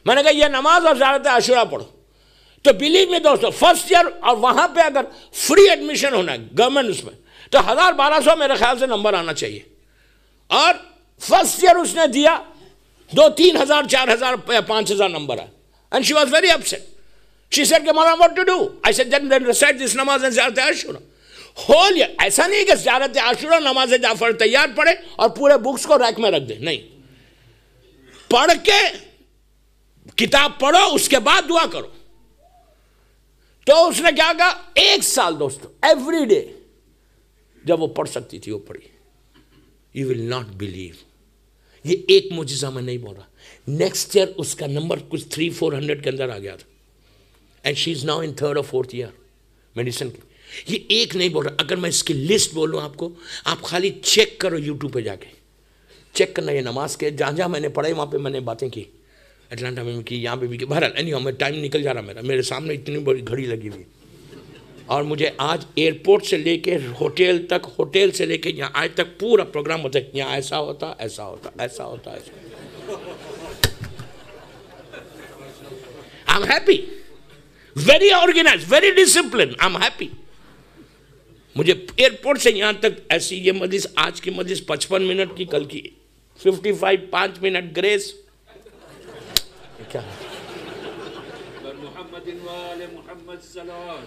[SPEAKER 1] میں نے کہا یہ نماز اور زیارت عاشورہ پڑھو. تو بلیو میں دوستو فرسٹ ایئر، اور وہاں پہ اگر فری ایڈمیشن ہونا ہے گورنمنٹ اس میں تو 1200 میرے خیال سے نمبر آنا چاہیے. اور فرسٹ ایئر اس نے دیا 2-3 ہزار 4 ہزار 5 ہزار نمبر آئے. And she was very upset. She said کہ مولانا what to do? I said then recite this نماز اینڈ زیارت عاشورہ. Whole year. ایسا نہیں کہ زیارت عاشورہ نماز جعفر تیار پڑھے اور پورے بکس کو ریک میں رکھ دے، نہیں، پڑھ کے کتاب پڑھو اس کے بعد دعا کرو. تو اس نے کیا کہا؟ 1 سال دوستو ایوری ڈے جب وہ پڑھ سکتی تھی وہ پڑھی. You will not believe. یہ ایک معجزہ میں نہیں بول رہا. نیکسٹ ایئر اس کا نمبر کچھ 300-400 کے اندر آ گیا تھا. And she is now in 3rd or 4th year medicine کی. یہ ایک نہیں بول رہا. اگر میں اس کی لسٹ بولوں آپ کو، آپ خالی چیک کرو یوٹیوب پہ جا کے چیک کرنا. یہ نماز کے جہاں جہاں میں نے پڑھائی وہاں پہ میں نے باتیں کی، اٹلانٹا میں کی، یہاں پہ بھی کی. بہرحال میں ٹائم نکل جا رہا میرے سامنے اتنی بڑی گھڑی لگی ہوئی، اور مجھے آج ایئرپورٹ سے لے کے ہوٹل تک، ہوٹل سے لے کے یہاں آج تک پورا پروگرام ہوتا ہے. یہاں ایسا ہوتا، ایسا ہوتا، ایسا ہوتا، ایسا. I'm happy. Very organized, very disciplined. I'm happy. مجھے ایئرپورٹ سے یہاں تک ایسی یہ مجلس، آج کی مجلس 55 منٹ کی، کل کی 55 5 منٹ گریس. کیا محمد وآل محمد صلوات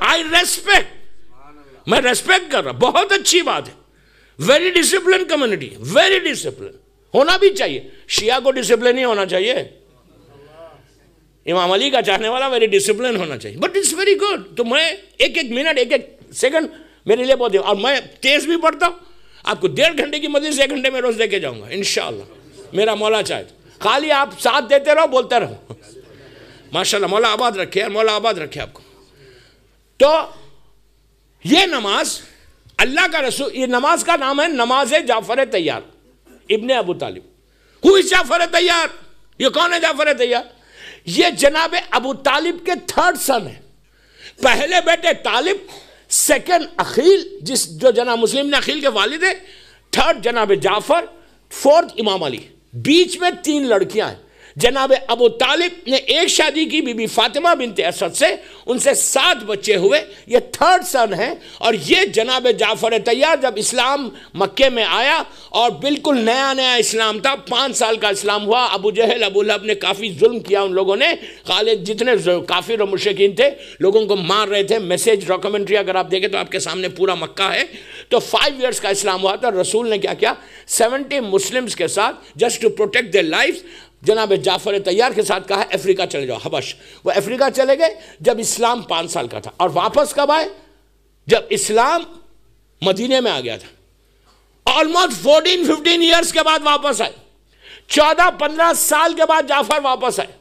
[SPEAKER 1] I respect. میں ریسپیکٹ کر رہا. بہت اچھی بات ہے. Very discipline community, very discipline ہونا بھی چاہیے. شیعہ کو ڈسپلن ہی ہونا چاہیے. امام علی کا چاہنے والا ویری ڈسپلن ہونا چاہیے. But it's very good. تو میں ایک منٹ 1 سیکنڈ میرے لیے بہت ہے. اور میں تیز بھی پڑھتا ہوں. آپ کو 1.5 گھنٹے کی مجلس 1 گھنٹے میں روز دے کے جاؤں گا انشاءاللہ. میرا مولا چاہے تو خالی آپ ساتھ دیتے رہو، بولتے رہو. ماشاءاللہ مولا آباد رکھے، مولا آباد رکھے آپ کو. تو یہ نماز اللہ کا رسول، یہ نماز کا نام ہے نماز جعفر تیار ابن ابو طالب. ہو از جعفر تیار؟ یہ کون ہے جعفر تیار؟ یہ جناب ابو طالب کے 3rd سن ہے. پہلے بیٹے طالب، 2nd عقیل جو جناب مسلم نے عقیل کے والد ہیں، 3rd جناب جعفر، 4th امام علی. بیچ میں 3 لڑکیاں ہیں. جناب ابو طالب نے ایک شادی کی بی بی فاطمہ بنت اسد سے، ان سے 7 بچے ہوئے. یہ 3rd سن ہے. اور یہ جناب جعفر تیار جب اسلام مکے میں آیا اور بالکل نیا نیا اسلام تھا، 5 سال کا اسلام ہوا. ابو جہل ابو لہب نے کافی ظلم کیا ان لوگوں نے. خالد جتنے کافر و مشرکین تھے لوگوں کو مار رہے تھے. میسیج ڈاکومنٹری اگر آپ دیکھیں تو آپ کے سامنے پورا مکہ ہے. تو 5 ایئرس کا اسلام ہوا تھا. رسول نے کیا کیا؟ 70 مسلمز کے ساتھ just to protect their life جناب جعفر تیار کے ساتھ کہا افریقہ چلے جاؤ، حبش. وہ افریقہ چلے گئے جب اسلام 5 سال کا تھا. اور واپس کب آئے؟ جب اسلام مدینے میں آ گیا تھا. آلموسٹ 14-15 ایئرس کے بعد واپس آئے. 14-15 سال کے بعد جعفر واپس آئے.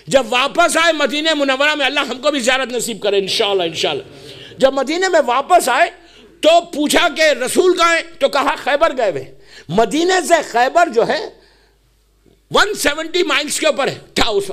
[SPEAKER 1] جب واپس آئے مدینہ منورہ میں، اللہ ہم کو بھی زیارت نصیب کرے انشاءاللہ انشاءاللہ. جب مدینہ میں واپس آئے تو پوچھا کہ رسول کہاں ہیں؟ تو کہا خیبر گئے ہوئے. مدینہ سے خیبر جو ہے 170 مائلز کے اوپر ہے.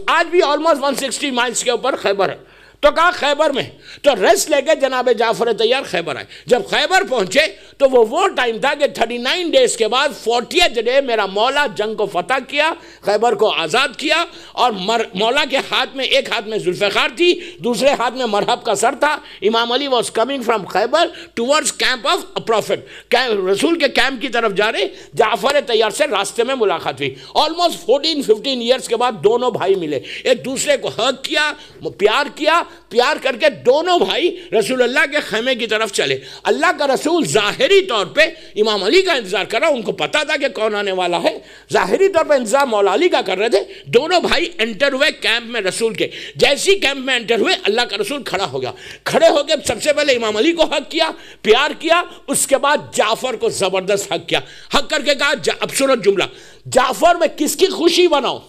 [SPEAKER 1] آج بھی آلموسٹ 160 مائلز کے اوپر خیبر ہے. تو کہا خیبر میں. تو ریسٹ لے کے جناب جعفر تیار خیبر آئے. جب خیبر پہنچے تو وہ ٹائم تھا کہ 39 ڈیز کے بعد 40th ڈے میرا مولا جنگ کو فتح کیا، خیبر کو آزاد کیا. اور مولا کے ہاتھ میں، ایک ہاتھ میں ذوالفقار تھی، دوسرے ہاتھ میں مرحب کا سر تھا. امام Ali was coming from Khaibar towards camp of prophet, رسول کے کیمپ کی طرف جا رہے. جعفر تیار سے راستے میں ملاقات ہوئی. آلموسٹ 14-15 ایئرس کے بعد دونوں بھائی ملے. ایک دوسرے کو حق کیا، پیار کیا. پیار کر کے دونوں بھائی رسول اللہ کے خیمے کی طرف چلے. اللہ کا رسول ظاہری طور پہ امام علی کا انتظار کر رہا. ان کو پتا تھا کہ کون آنے والا ہے. ظاہری طور پہ انتظار مولا علی کا کر رہے تھے. دونوں بھائی انٹر ہوئے کیمپ میں رسول کے. جیسی کیمپ میں انٹر ہوئے اللہ کا رسول کھڑا ہو گیا. کھڑے ہو کے سب سے پہلے امام علی کو حق کیا، پیار کیا. اس کے بعد جعفر کو زبردست حق کیا. حق کر کے کہا اب سنو جملہ، جعفر میں کس کی خوشی بناؤں؟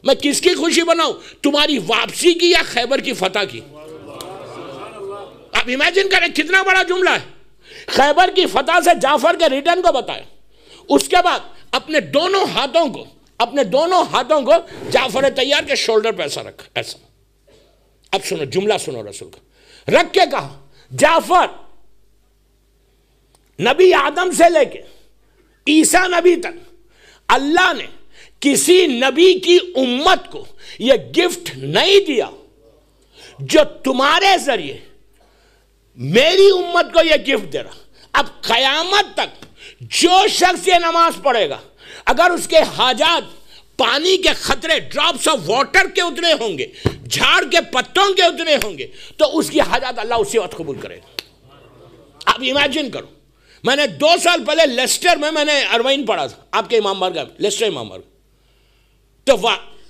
[SPEAKER 1] میں کس کی خوشی بناؤں؟ تمہاری واپسی کی یا خیبر کی فتح کی؟ آپ امیجن کریں کتنا بڑا جملہ ہے. خیبر کی فتح سے جعفر کے ریٹرن کو بتایا. اس کے بعد اپنے دونوں ہاتھوں کو جعفر تیار کے شولڈر پہ ایسا رکھا، ایسا اب سنو جملہ سنو رسول کا، رکھ کے کہا جعفر نبی آدم سے لے کے عیسیٰ نبی تک اللہ نے کسی نبی کی امت کو یہ گفٹ نہیں دیا جو تمہارے ذریعے میری امت کو یہ گفٹ دے رہا۔ اب قیامت تک جو شخص یہ نماز پڑھے گا، اگر اس کے حاجات پانی کے خطرے ڈراپس آف واٹر کے اتنے ہوں گے، جھاڑ کے پتوں کے اتنے ہوں گے، تو اس کی حاجات اللہ اسی وقت قبول کرے گا۔ آپ امیجن کرو، میں نے 2 سال پہلے لیسٹر میں نے اربعین پڑھا تھا، آپ کے امام بارگاہ میں، لیسٹر امام بارگاہ، تو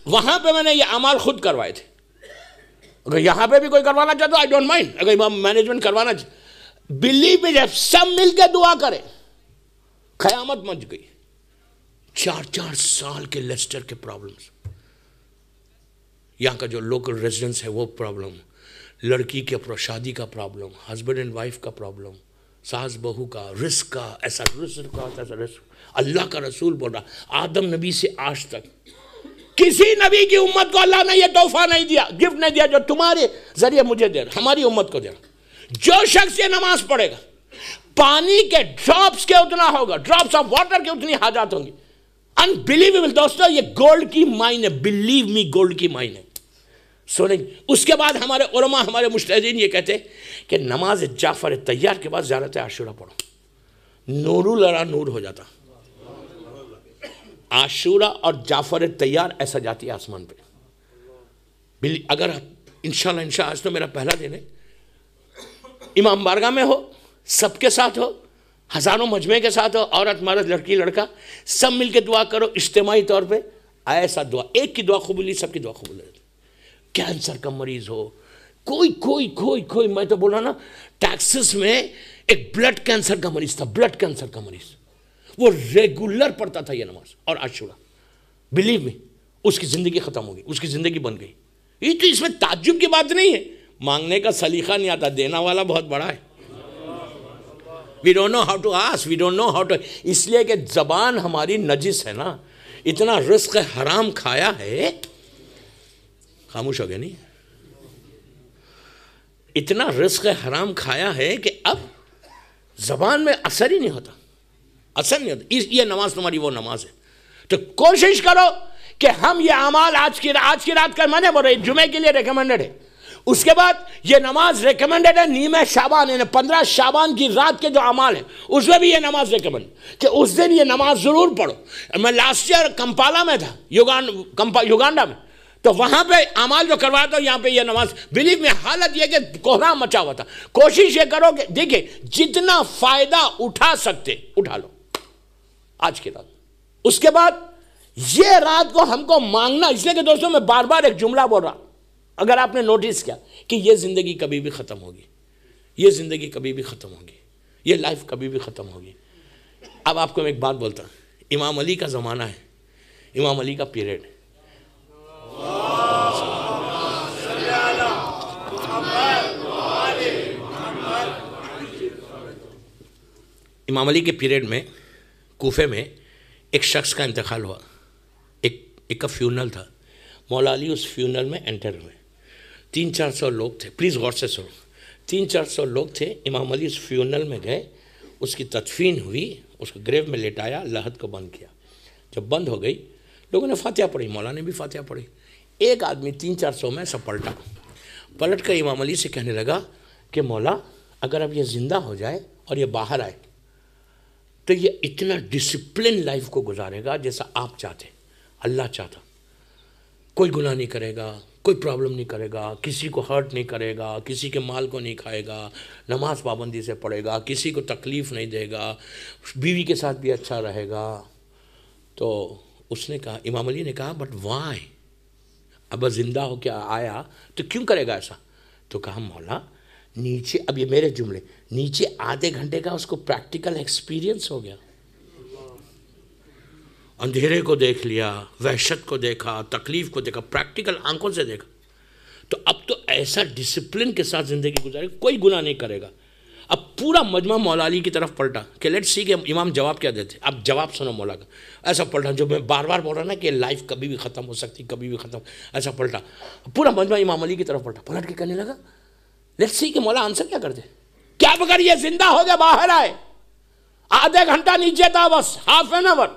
[SPEAKER 1] وہاں پہ میں نے یہ اعمال خود کروائے تھے۔ اگر یہاں پہ بھی کوئی کروانا چاہتا آئی ڈونٹ مائنڈ، اگر امام مینجمنٹ کروانا چاہتا، بلیو می، جب سب مل کے دعا کرے قیامت مچ گئی۔ 4 سال کے لیسٹر کے پرابلمز، یہاں کا جو لوکل ریزیڈنس ہے وہ پرابلم، لڑکی کے شادی کا پرابلم، ہسبینڈ اینڈ وائف کا پرابلم، ساس بہو کا، رزق کا، ایسا رزق کا ایسا رزق۔ اللہ کا رسول بول رہا آدم نبی سے آج تک کسی نبی کی امت کو اللہ نے یہ تحفہ نہیں دیا، گفٹ نہیں دیا جو تمہارے ذریعے مجھے دے رہا، ہماری امت کو دے رہا۔ جو شخص یہ نماز پڑھے گا، پانی کے ڈراپس کے اتنا ہوگا، ڈراپس آف واٹر کے اتنی حاجات ہوں گی۔ انبلیویبل دوستو، یہ گولڈ کی مائن ہے، بلیو می گولڈ کی مائن ہے۔ سنیں، اس کے بعد ہمارے علماء، ہمارے مجتہدین یہ کہتے ہیں کہ نماز جعفر طیار کے بعد زیارت عاشورہ پڑھو، نور لرا نور ہو جاتا۔ عاشورہ اور جعفر طیار ایسا جاتی ہے آسمان پہ۔ اگر انشاءاللہ آج تو میرا پہلا دن ہے، امام بارگاہ میں ہو، سب کے ساتھ ہو، ہزاروں مجمع کے ساتھ ہو، عورت مرد لڑکی لڑکا، سب مل کے دعا کرو اجتماعی طور پہ، ایسا دعا، ایک کی دعا قبولی سب کی دعا قبول ہے۔ کینسر کا مریض ہو، کوئی میں تو بول رہا نا، ٹیکسس میں ایک بلڈ کینسر کا مریض تھا، بلڈ کینسر کا مریض، وہ ریگولر پڑھتا تھا یہ نماز اور عاشورہ، بلیو می، اس کی زندگی ختم ہو گئی، اس کی زندگی بن گئی۔ یہ تو اس میں تعجب کی بات نہیں ہے، مانگنے کا سلیقہ نہیں آتا، دینا والا بہت بڑا ہے۔ We don't know how to ask, we don't know how to، اس لیے کہ زبان ہماری نجس ہے نا، اتنا رزق حرام کھایا ہے، خاموش ہو گیا نہیں، اتنا رزق حرام کھایا ہے کہ اب زبان میں اثر ہی نہیں ہوتا، اثر نہیں ہوتا۔ یہ نماز تمہاری وہ نماز ہے، تو کوشش کرو کہ ہم یہ اعمال آج کی رات کا، میں نے بول رہا جمعے کے لیے ریکمنڈڈ ہے، اس کے بعد یہ نماز ریکمنڈڈ ہے نیمہ شعبان، یعنی 15 شعبان کی رات کے جو اعمال ہیں اس میں بھی یہ نماز ریکمنڈ کہ اس دن یہ نماز ضرور پڑھو۔ میں لاسٹ ایئر کمپالا میں تھا، یوگانڈا میں، تو وہاں پہ اعمال جو کروایا تھا، یہاں پہ یہ نماز، بلیو میں حالت یہ کہ کوہرام مچا ہوا تھا۔ کوشش یہ کرو کہ دیکھیں جتنا فائدہ اٹھا سکتے اٹھا لو آج کی رات۔ اس کے بعد یہ رات کو ہم کو مانگنا، اس لیے کہ دوستوں میں بار بار ایک جملہ بول رہا، اگر آپ نے نوٹس کیا کہ یہ زندگی کبھی بھی ختم ہوگی، یہ زندگی کبھی بھی ختم ہوگی، یہ لائف کبھی بھی ختم ہوگی۔ اب آپ کو میں ایک بات بولتا ہوں، امام علی کا زمانہ ہے، امام علی کا پیریڈ، امام علی کے پیریڈ میں کوفے میں ایک شخص کا انتقال ہوا، ایک کا فیونل تھا، مولا علی اس فیونل میں انٹر ہوئے، 300-400 لوگ تھے، پلیز غور سے سنو، 300-400 لوگ تھے، امام علی اس فیونل میں گئے، اس کی تدفین ہوئی، اس کو گریو میں لٹایا، لحد کو بند کیا، جب بند ہو گئی لوگوں نے فاتحہ پڑھی، مولا نے بھی فاتحہ پڑھی، ایک آدمی 300-400 میں سب پلٹ کر امام علی سے کہنے لگا کہ مولا اگر اب یہ زندہ ہو جائے اور یہ باہر آئے تو یہ اتنا ڈسپلن لائف کو گزارے گا جیسا آپ چاہتے، اللہ چاہتا، کوئی گناہ نہیں کرے گا، کوئی پرابلم نہیں کرے گا، کسی کو ہرٹ نہیں کرے گا، کسی کے مال کو نہیں کھائے گا، نماز پابندی سے پڑھے گا، کسی کو تکلیف نہیں دے گا، بیوی کے ساتھ بھی اچھا رہے گا۔ تو اس نے کہا، امام علی نے کہا بٹ وائی، اب زندہ ہو کے آیا تو کیوں کرے گا ایسا؟ تو کہا مولا نیچے، اب یہ میرے جملے، نیچے آدھے گھنٹے کا اس کو پریکٹیکل ایکسپیرینس ہو گیا، اندھیرے کو دیکھ لیا، وحشت کو دیکھا، تکلیف کو دیکھا، پریکٹیکل آنکھوں سے دیکھا، تو اب تو ایسا ڈسپلن کے ساتھ زندگی گزارے، کوئی گناہ نہیں کرے گا۔ اب پورا مجمع مولا علی کی طرف پلٹا کہ لیٹ سی کہ امام جواب کیا دیتے. اب جواب سنو مولا کا. ایسا پلٹا جو میں بار بار بول رہا نا کہ لائف کبھی بھی ختم ہو سکتی, کبھی بھی ختم. ایسا پلٹا پورا مجمع امام علی کی طرف پلٹا, پلٹ کے کہنے لگا لیٹ سی کہ مولا آنسر کیا کر دے. کیا بغیر یہ زندہ ہو گیا باہر آئے, آدھے گھنٹہ نیچے تھا بس, ہاف این آور.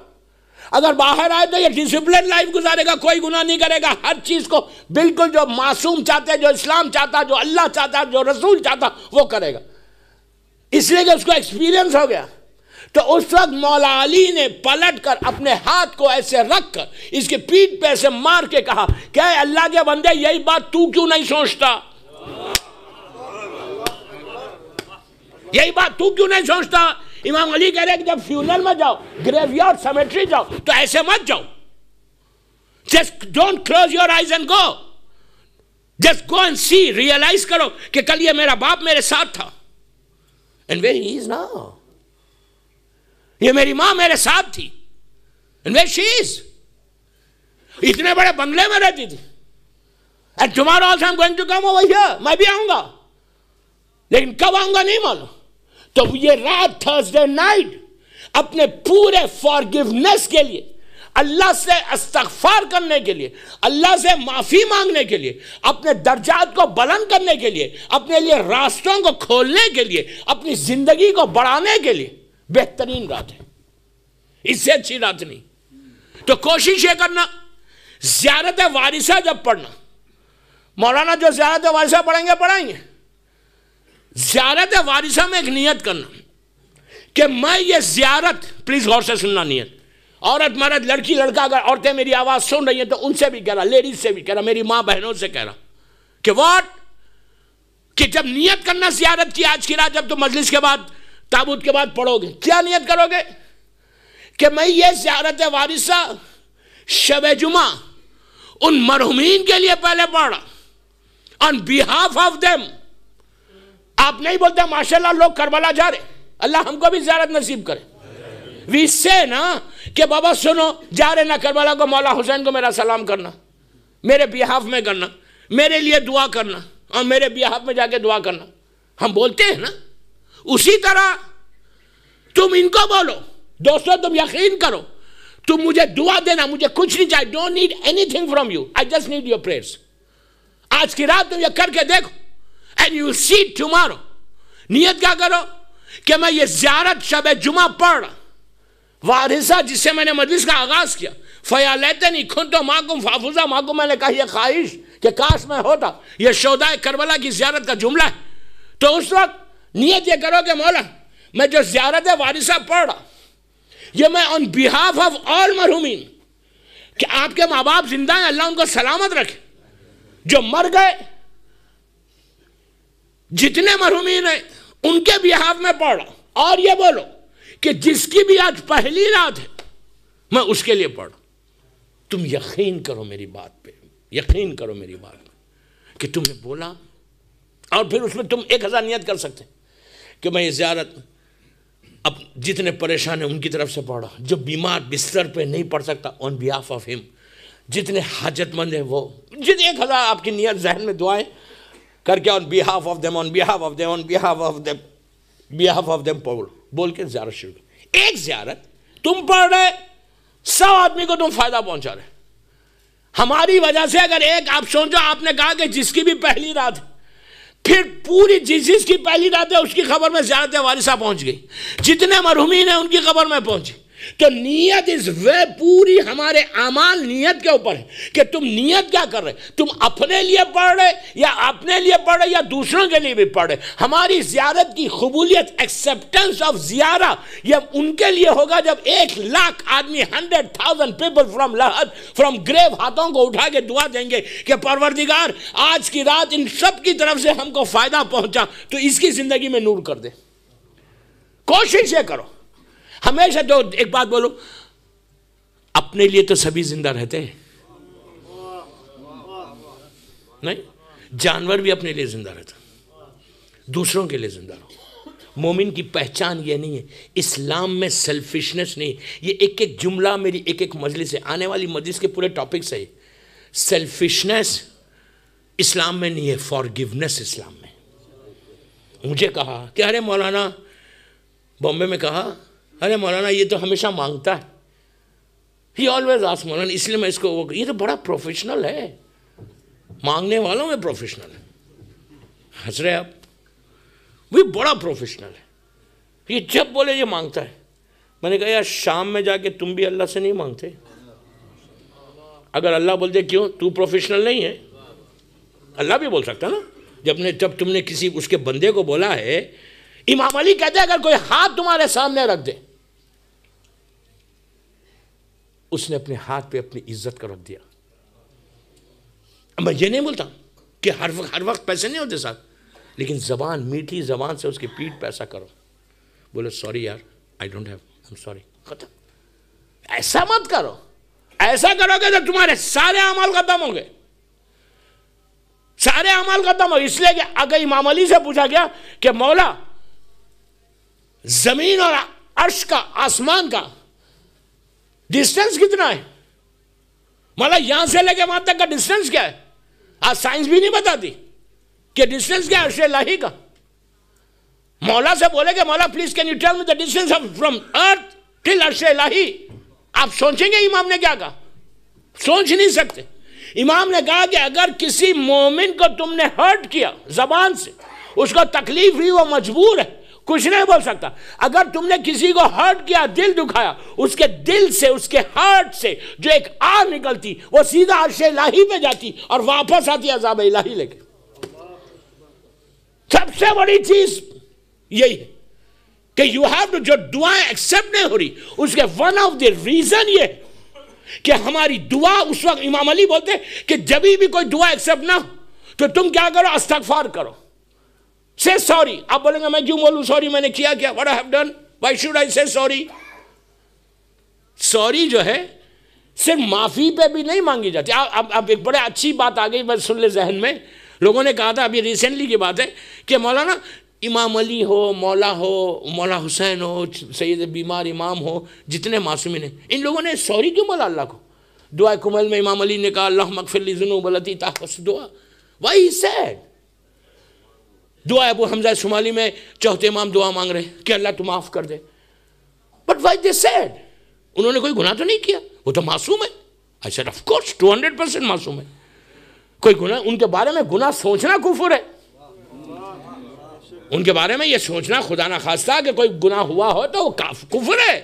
[SPEAKER 1] اگر باہر آئے تو یہ ڈسپلن لائف گزارے گا, کوئی گناہ نہیں کرے گا, ہر چیز کو بالکل جو معصوم چاہتے, جو اسلام چاہتا, جو اللہ چاہتا, جو رسول چاہتا وہ کرے گا. اس لیے کہ اس کو ایکسپیرینس ہو گیا. تو اس وقت مولا علی نے پلٹ کر اپنے ہاتھ کو ایسے رکھ کر اس کے پیٹھ پہ ایسے مار کے کہا کہ اے اللہ کے بندے یہی بات تو کیوں نہیں سوچتا, یہی بات تو کیوں نہیں سوچتا. امام علی کہہ رہے کہ جب فیونل میں جاؤ, گریو یارڈ, سیمیٹری جاؤ تو ایسے مت جاؤ. Just don't close your eyes and go, just go and see, realize کرو کہ کل یہ میرا باپ میرے ساتھ تھا. And where he is now. یہ میری ماں میرے ساتھ تھی. And where she is. اتنے بڑے بنگلے میں رہتی تھی. And tomorrow also I'm going to come over here. میں بھی آؤں گا, لیکن کب آؤں گا نہیں معلوم. تو یہ رات تھرسڈے نائٹ اپنے پورے فارگیونیس کے لیے, اللہ سے استغفار کرنے کے لیے, اللہ سے معافی مانگنے کے لیے, اپنے درجات کو بلند کرنے کے لیے, اپنے لیے راستوں کو کھولنے کے لیے, اپنی زندگی کو بڑھانے کے لیے بہترین رات ہے. اس سے اچھی رات نہیں. تو کوشش یہ کرنا, زیارت وارثہ جب پڑھنا, مولانا جو زیارت وارثہ پڑھیں گے پڑھائیں گے. زیارت وارثہ میں ایک نیت کرنا کہ میں یہ زیارت, پلیز غور سے سننا نیت, عورت مرد لڑکی لڑکا, اگر عورتیں میری آواز سن رہی ہیں تو ان سے بھی کہہ رہا, لیڈیز سے بھی کہہ رہا, میری ماں بہنوں سے کہہ رہا کہ واٹ, کہ جب نیت کرنا زیارت کی آج کی رات, جب تم مجلس کے بعد تابوت کے بعد پڑھو گے, کیا نیت کرو گے کہ میں یہ زیارت وارثہ شب جمعہ ان مرحومین کے لیے پہلے پڑھا, on behalf of them. آپ نہیں بولتے ماشاءاللہ لوگ کربلا جا رہے, اللہ ہم کو بھی زیارت نصیب کرے. وی سے نا کہ بابا سنو, جا رہے نا کربلا کو, مولا حسین کو میرا سلام کرنا, میرے بیہاف میں کرنا, میرے لیے دعا کرنا, اور میرے بیہاف میں جا کے دعا کرنا. ہم بولتے ہیں نا. اسی طرح تم ان کو بولو, دوستو تم یقین کرو, تم مجھے دعا دینا, مجھے کچھ نہیں چاہیے, don't need any thing from you, I just need your prayers. آج کی رات تم یہ کر کے دیکھو, اینڈ یو سی ٹمارو. نیت کیا کرو کہ میں یہ زیارت شب جمعہ پڑھ رہا, وارثہ جس سے میں نے مجلس کا آغاز کیا, فیا لیتنی کنتو معکم فافوزا معکم, میں نے کہا یہ خواہش کہ کاش میں ہوتا. یہ شہدائے کربلا کی زیارت کا جملہ ہے. تو اس وقت نیت یہ کرو کہ مولا میں جو زیارت وارثہ پڑھ رہا, یہ میں on behalf of all مرحومین, کہ آپ کے ماں باپ زندہ ہیں, اللہ ان کو سلامت رکھے, جو مر گئے جتنے مرحومین ہیں ان کے بیہاف میں پڑھ رہا. اور یہ بولو کہ جس کی بھی آج پہلی رات ہے میں اس کے لیے پڑھ. تم یقین کرو میری بات پہ, یقین کرو میری بات پہ کہ تم نے بولا, اور پھر اس میں تم 1000 نیت کر سکتے کہ میں یہ زیارت اب جتنے پریشان ہیں ان کی طرف سے پڑھا, جو بیمار بستر پہ نہیں پڑھ سکتا on behalf of him, جتنے حاجت مند ہیں وہ, جتنے 1000 آپ کی نیت ذہن میں دعائیں کر کے on behalf of them, on behalf of them, on behalf of them, behalf of them بول کے زیارت شروع. ایک زیارت تم پڑھ رہے, 100 آدمی کو تم فائدہ پہنچا رہے. ہماری وجہ سے اگر ایک آپ سوچو, آپ نے کہا کہ جس کی بھی پہلی رات ہے, پھر پوری جس کی پہلی رات ہے اس کی خبر میں زیارت وارثہ پہنچ گئی, جتنے مرحومین ہیں ان کی خبر میں پہنچی. تو نیت اس پوری ہمارے اعمال نیت کے اوپر ہے کہ تم نیت کیا کر رہے, تم اپنے لیے پڑھ رہے یا اپنے لیے پڑھ رہے یا دوسروں کے لیے بھی پڑھ رہے. ہماری زیارت کی قبولیت, ایکسیپٹنس آف زیارہ, یہ ان کے لیے ہوگا جب 1,00,000 آدمی 100,000 پیپل فرام گریو ہاتھوں کو اٹھا کے دعا دیں گے کہ پروردگار آج کی رات ان سب کی طرف سے ہم کو فائدہ پہنچا تو اس کی زندگی میں نور کر دے. کوشش یہ کرو ہمیشہ. تو ایک بات بولو, اپنے لیے تو سبھی زندہ رہتے ہیں نہیں, جانور بھی اپنے لیے زندہ رہتا, دوسروں کے لیے زندہ رہو. مومن کی پہچان یہ نہیں ہے, اسلام میں سیلفشنس نہیں. یہ ایک ایک جملہ میری ایک ایک مجلس ہے, آنے والی مجلس کے پورے ٹاپکس ہے. سیلفشنس اسلام میں نہیں ہے, فارگیونیس اسلام میں. مجھے کہا کہ ارے مولانا، بامبے میں کہا ارے مولانا یہ تو ہمیشہ مانگتا ہے، ہی آلویز آسک مولانا، اس لیے میں اس کو، یہ تو بڑا پروفیشنل ہے، مانگنے والوں میں پروفیشنل ہے. ہنس رہے آپ؟ وہ بڑا پروفیشنل ہے، یہ جب بولے یہ مانگتا ہے. میں نے کہا یار شام میں جا کے تم بھی اللہ سے نہیں مانگتے؟ اگر اللہ بولتے کیوں تو پروفیشنل نہیں ہے، اللہ بھی بول سکتا نا. جب تم نے کسی اس کے بندے کو بولا ہے، امام علی کہتے ہیں اگر کوئی ہاتھ تمہارے سامنے رکھ دے، اس نے اپنے ہاتھ پہ اپنی عزت کا رکھ دیا. میں یہ نہیں بولتا کہ ہر وقت پیسے نہیں ہوتے ساتھ، لیکن زبان، میٹھی زبان سے اس کی پیٹھ پہ ایسا کرو، بولے سوری یار I don't have, I am sorry, ختم. ایسا مت کرو. ایسا کرو گے تو تمہارے سارے اعمال ختم ہوں گے، سارے اعمال ختم ہو. اس لیے کہ اگر امام علی سے پوچھا گیا کہ مولا زمین اور عرش کا، آسمان کا ڈسٹینس کتنا ہے؟ مولا یہاں سے لے کے وہاں تک کا ڈسٹینس کیا ہے؟ آج سائنس بھی نہیں بتاتی کہ ڈسٹینس کیا ہے عرش الہی کا. مولا سے بولے کہ مولا please can you tell me the distance from earth till عرش الہی. آپ سوچیں گے امام نے کیا کہا؟ سوچ نہیں سکتے. امام نے کہا کہ اگر کسی مومن کو تم نے ہرٹ کیا زبان سے، اس کو تکلیف ہوئی، وہ مجبور ہے، کچھ نہیں بول سکتا. اگر تم نے کسی کو ہرٹ کیا، دل دکھایا، اس کے دل سے، اس کے ہرٹ سے جو ایک آگ نکلتی، وہ سیدھا عرش الہی پہ جاتی اور واپس آتی عذاب الہی لے کے. سب سے بڑی چیز یہی ہے کہ یو ہیو ٹو، جو دعائیں ایکسیپٹ نہیں ہو رہی، اس کے ون آف دی ریزن یہ کہ ہماری دعا اس وقت، امام علی بولتے کہ جب بھی کوئی دعا ایکسیپٹ نہ ہو تو تم کیا کرو؟ استغفار کرو، say sorry. آپ بولیں گے میں کیوں بولوں سوری، میں نے کیا کیا؟ what I have done, why should I say sorry? Sorry جو ہے صرف معافی پہ بھی نہیں مانگی جاتی. اب ایک بڑے اچھی بات آ گئی، بس سن لے ذہن میں. لوگوں نے کہا تھا، ابھی ریسنٹلی کی بات ہے، کہ مولانا امام علی ہو، مولا حسین ہو، سید بیمار امام ہو، جتنے معصومین ہیں، ان لوگوں نے سوری کیوں بولا اللہ کو؟ دعا کمل میں امام علی نے کہا اللہم اغفر لی ذنوب التی تحت دعا. why he said؟ دعا ابو حمزہ شمالی میں چوتھے امام دعا مانگ رہے ہیں کہ اللہ تو معاف کر دے. but why they said؟ انہوں نے کوئی گناہ تو نہیں کیا، وہ تو معصوم ہے. I said of course 200% معصوم ہے. کوئی گناہ، ان کے بارے میں گناہ سوچنا کفر ہے. ان کے بارے میں یہ سوچنا خدا نہ خواستہ کہ کوئی گناہ ہوا ہو تو وہ کفر ہے.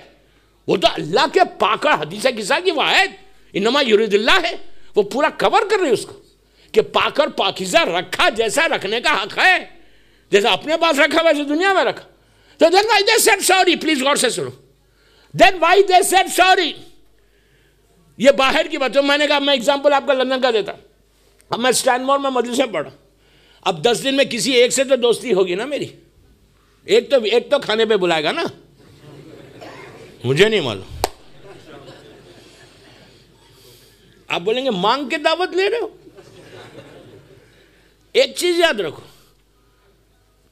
[SPEAKER 1] وہ تو اللہ کے پاک حدیث قصہ کی وہ آیت انما یرید اللہ ہے، وہ پورا کور کر رہی ہے اس کو کہ پاک اور پاکیزہ رکھا جیسا رکھنے کا حق ہے، جیسا اپنے پاس رکھا ویسے دنیا میں رکھا. تو then why they said sorry؟ Please غور سے سنو. then why they said sorry؟ یہ باہر کی بات ہے. میں نے کہا میں اگزامپل آپ کا لندن کا دیتا. اب میں اسٹینمور میں مدرسے پڑھا، اب 10 دن میں کسی ایک سے تو دوستی ہوگی نا میری. ایک تو کھانے پہ بلائے گا نا، مجھے نہیں معلوم. آپ بولیں گے مانگ کے دعوت لے رہے ہو. ایک چیز یاد رکھو،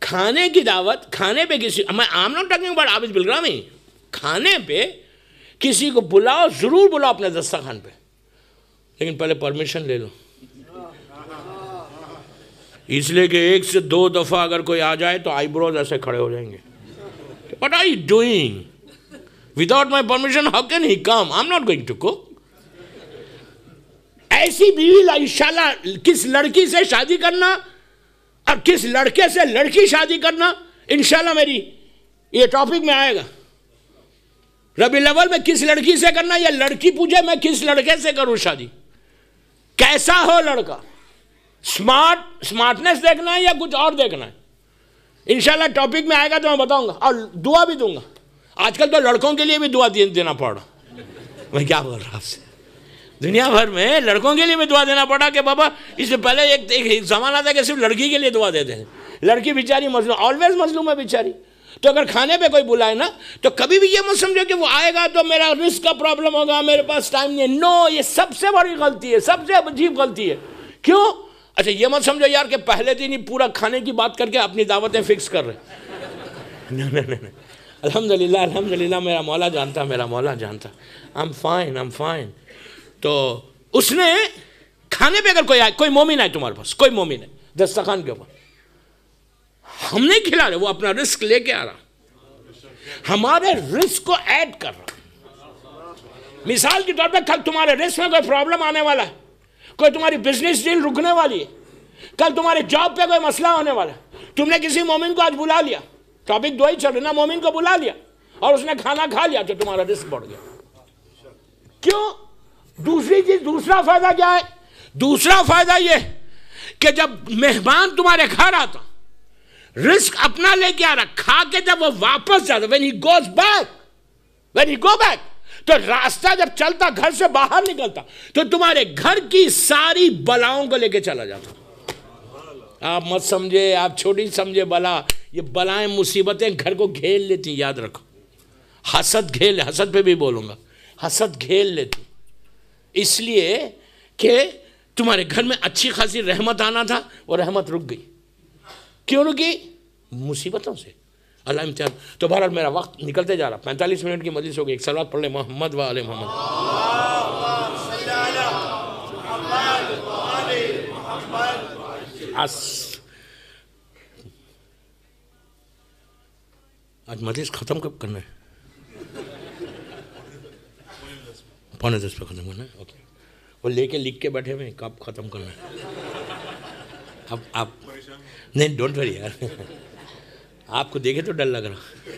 [SPEAKER 1] کھانے کی دعوت، کھانے پہ کسی، میں I'm not talking about عابد بالگرامی، کھانے پہ کسی کو بلاؤ، ضرور بلاؤ اپنے دسترخوان پہ، لیکن پہلے پرمیشن لے لو. اس لیے کہ 1 سے 2 دفعہ اگر کوئی آ جائے تو آئی بروز ایسے کھڑے ہو جائیں گے. What are you doing? Without my permission, how can he come? I'm not going to cook. ایسی بیوی انشاءاللہ کس لڑکی سے شادی کرنا اور کس لڑکے سے لڑکی شادی کرنا انشاءاللہ میری یہ ٹاپک میں آئے گا. ربیع الاول میں کس لڑکی سے کرنا، یا لڑکی پوچھے میں کس لڑکے سے کروں شادی، کیسا ہو لڑکا، سمارٹنس دیکھنا ہے یا کچھ اور دیکھنا ہے. انشاءاللہ ٹاپک میں آئے گا تو میں بتاؤں گا، اور دعا بھی دوں گا. آج کل تو لڑکوں کے لیے بھی دعا دینا پڑ رہا. میں کیا بول رہا ہوں آپ سے، دنیا بھر میں لڑکوں کے لیے بھی دعا دینا پڑا کہ بابا اس سے پہلے ایک زمانہ تھا کہ صرف لڑکی کے لیے دعا دیتے ہیں. لڑکی بیچاری مظلوم، آلویز مظلوم ہے بیچاری. تو اگر کھانے پہ کوئی بلائے نا تو کبھی بھی یہ مت سمجھو کہ وہ آئے گا تو میرا رزق کا پرابلم ہوگا، میرے پاس ٹائم نہیں ہے. نو، یہ سب سے بڑی غلطی ہے، سب سے عجیب غلطی ہے. کیوں؟ اچھا یہ مت سمجھو یار کہ پہلے دن ہی پورا کھانے کی بات کر کے اپنی دعوتیں فکس کر رہے. نہیں. الحمدللہ میرا مولا جانتا. I'm fine. تو اس نے کھانے پہ اگر کوئی مومن ہے تمہارے پاس، کوئی مومن ہے دسترخوان کے اوپر، ہم نہیں کھلا رہے، وہ اپنا رزق لے کے آ رہا، ہمارے رزق کو ایڈ کر رہا۔ مثال کے طور پہ کل تمہارے رزق میں کوئی پرابلم آنے والا ہے، کوئی تمہاری بزنس ڈیل رکنے والی ہے، کل تمہارے جاب پہ کوئی مسئلہ ہونے والا ہے، تم نے کسی مومن کو آج بلا لیا، ٹاپک دو ہی چل رہا نا، مومن کو بلا لیا اور اس نے کھانا کھا لیا تو تمہارا رزق بڑھ گیا۔ کیوں؟ دوسری چیز، دوسرا فائدہ کیا ہے؟ دوسرا فائدہ یہ کہ جب مہمان تمہارے گھر آتا، رزق اپنا لے کے آ رہا، کھا کے جب وہ واپس جاتا، when he go back تو راستہ جب چلتا، گھر سے باہر نکلتا تو تمہارے گھر کی ساری بلاؤں کو لے کے چلا جاتا۔ آپ مت سمجھے، آپ چھوٹی سمجھے بلا، یہ بلائیں مصیبتیں گھر کو گھیر لیتی، یاد رکھو۔ حسد پہ بھی بولوں گا، حسد گھیر لیتی، اس لیے کہ تمہارے گھر میں اچھی خاصی رحمت آنا تھا، وہ رحمت رک گئی۔ کیوں رکی؟ مصیبتوں سے، اللہ امتحان۔ تو بہرحال میرا وقت نکلتے جا رہا، 45 منٹ کی مجلس ہو گئی، ایک صلوات پڑھ لیں محمد و آل محمد۔ آج مجلس ختم کب کرنا ہے؟ 9:45 پہ ختم کرنا ہے، اوکے۔ وہ لے کے لکھ کے بیٹھے ہوئے کب ختم کرنا ہے؟ اب آپ نہیں، ڈونٹ وری یار، آپ کو دیکھے تو ڈر لگ رہا۔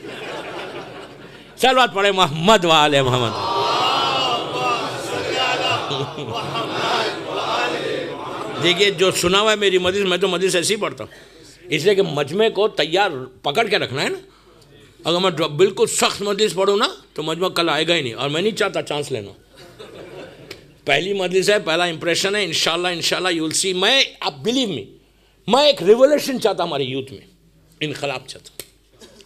[SPEAKER 1] صلوات پڑھے محمد و آل محمد۔ دیکھیے جو سنا ہوا ہے میری مجلس، میں تو مجلس ایسے ہی پڑھتا ہوں، اس لیے کہ مجمع کو تیار پکڑ کے رکھنا ہے نا۔ اگر میں بالکل سخت مجلس پڑھوں نا تو مجمع کل آئے گا ہی نہیں، اور میں نہیں چاہتا چانس لینا۔ پہلی مجلس ہے، پہلا امپریشن ہے، انشاءاللہ یو ول سی۔ میں، آپ بلیو می، میں ایک ریولوشن چاہتا ہمارے یوتھ میں، انقلاب چاہتا۔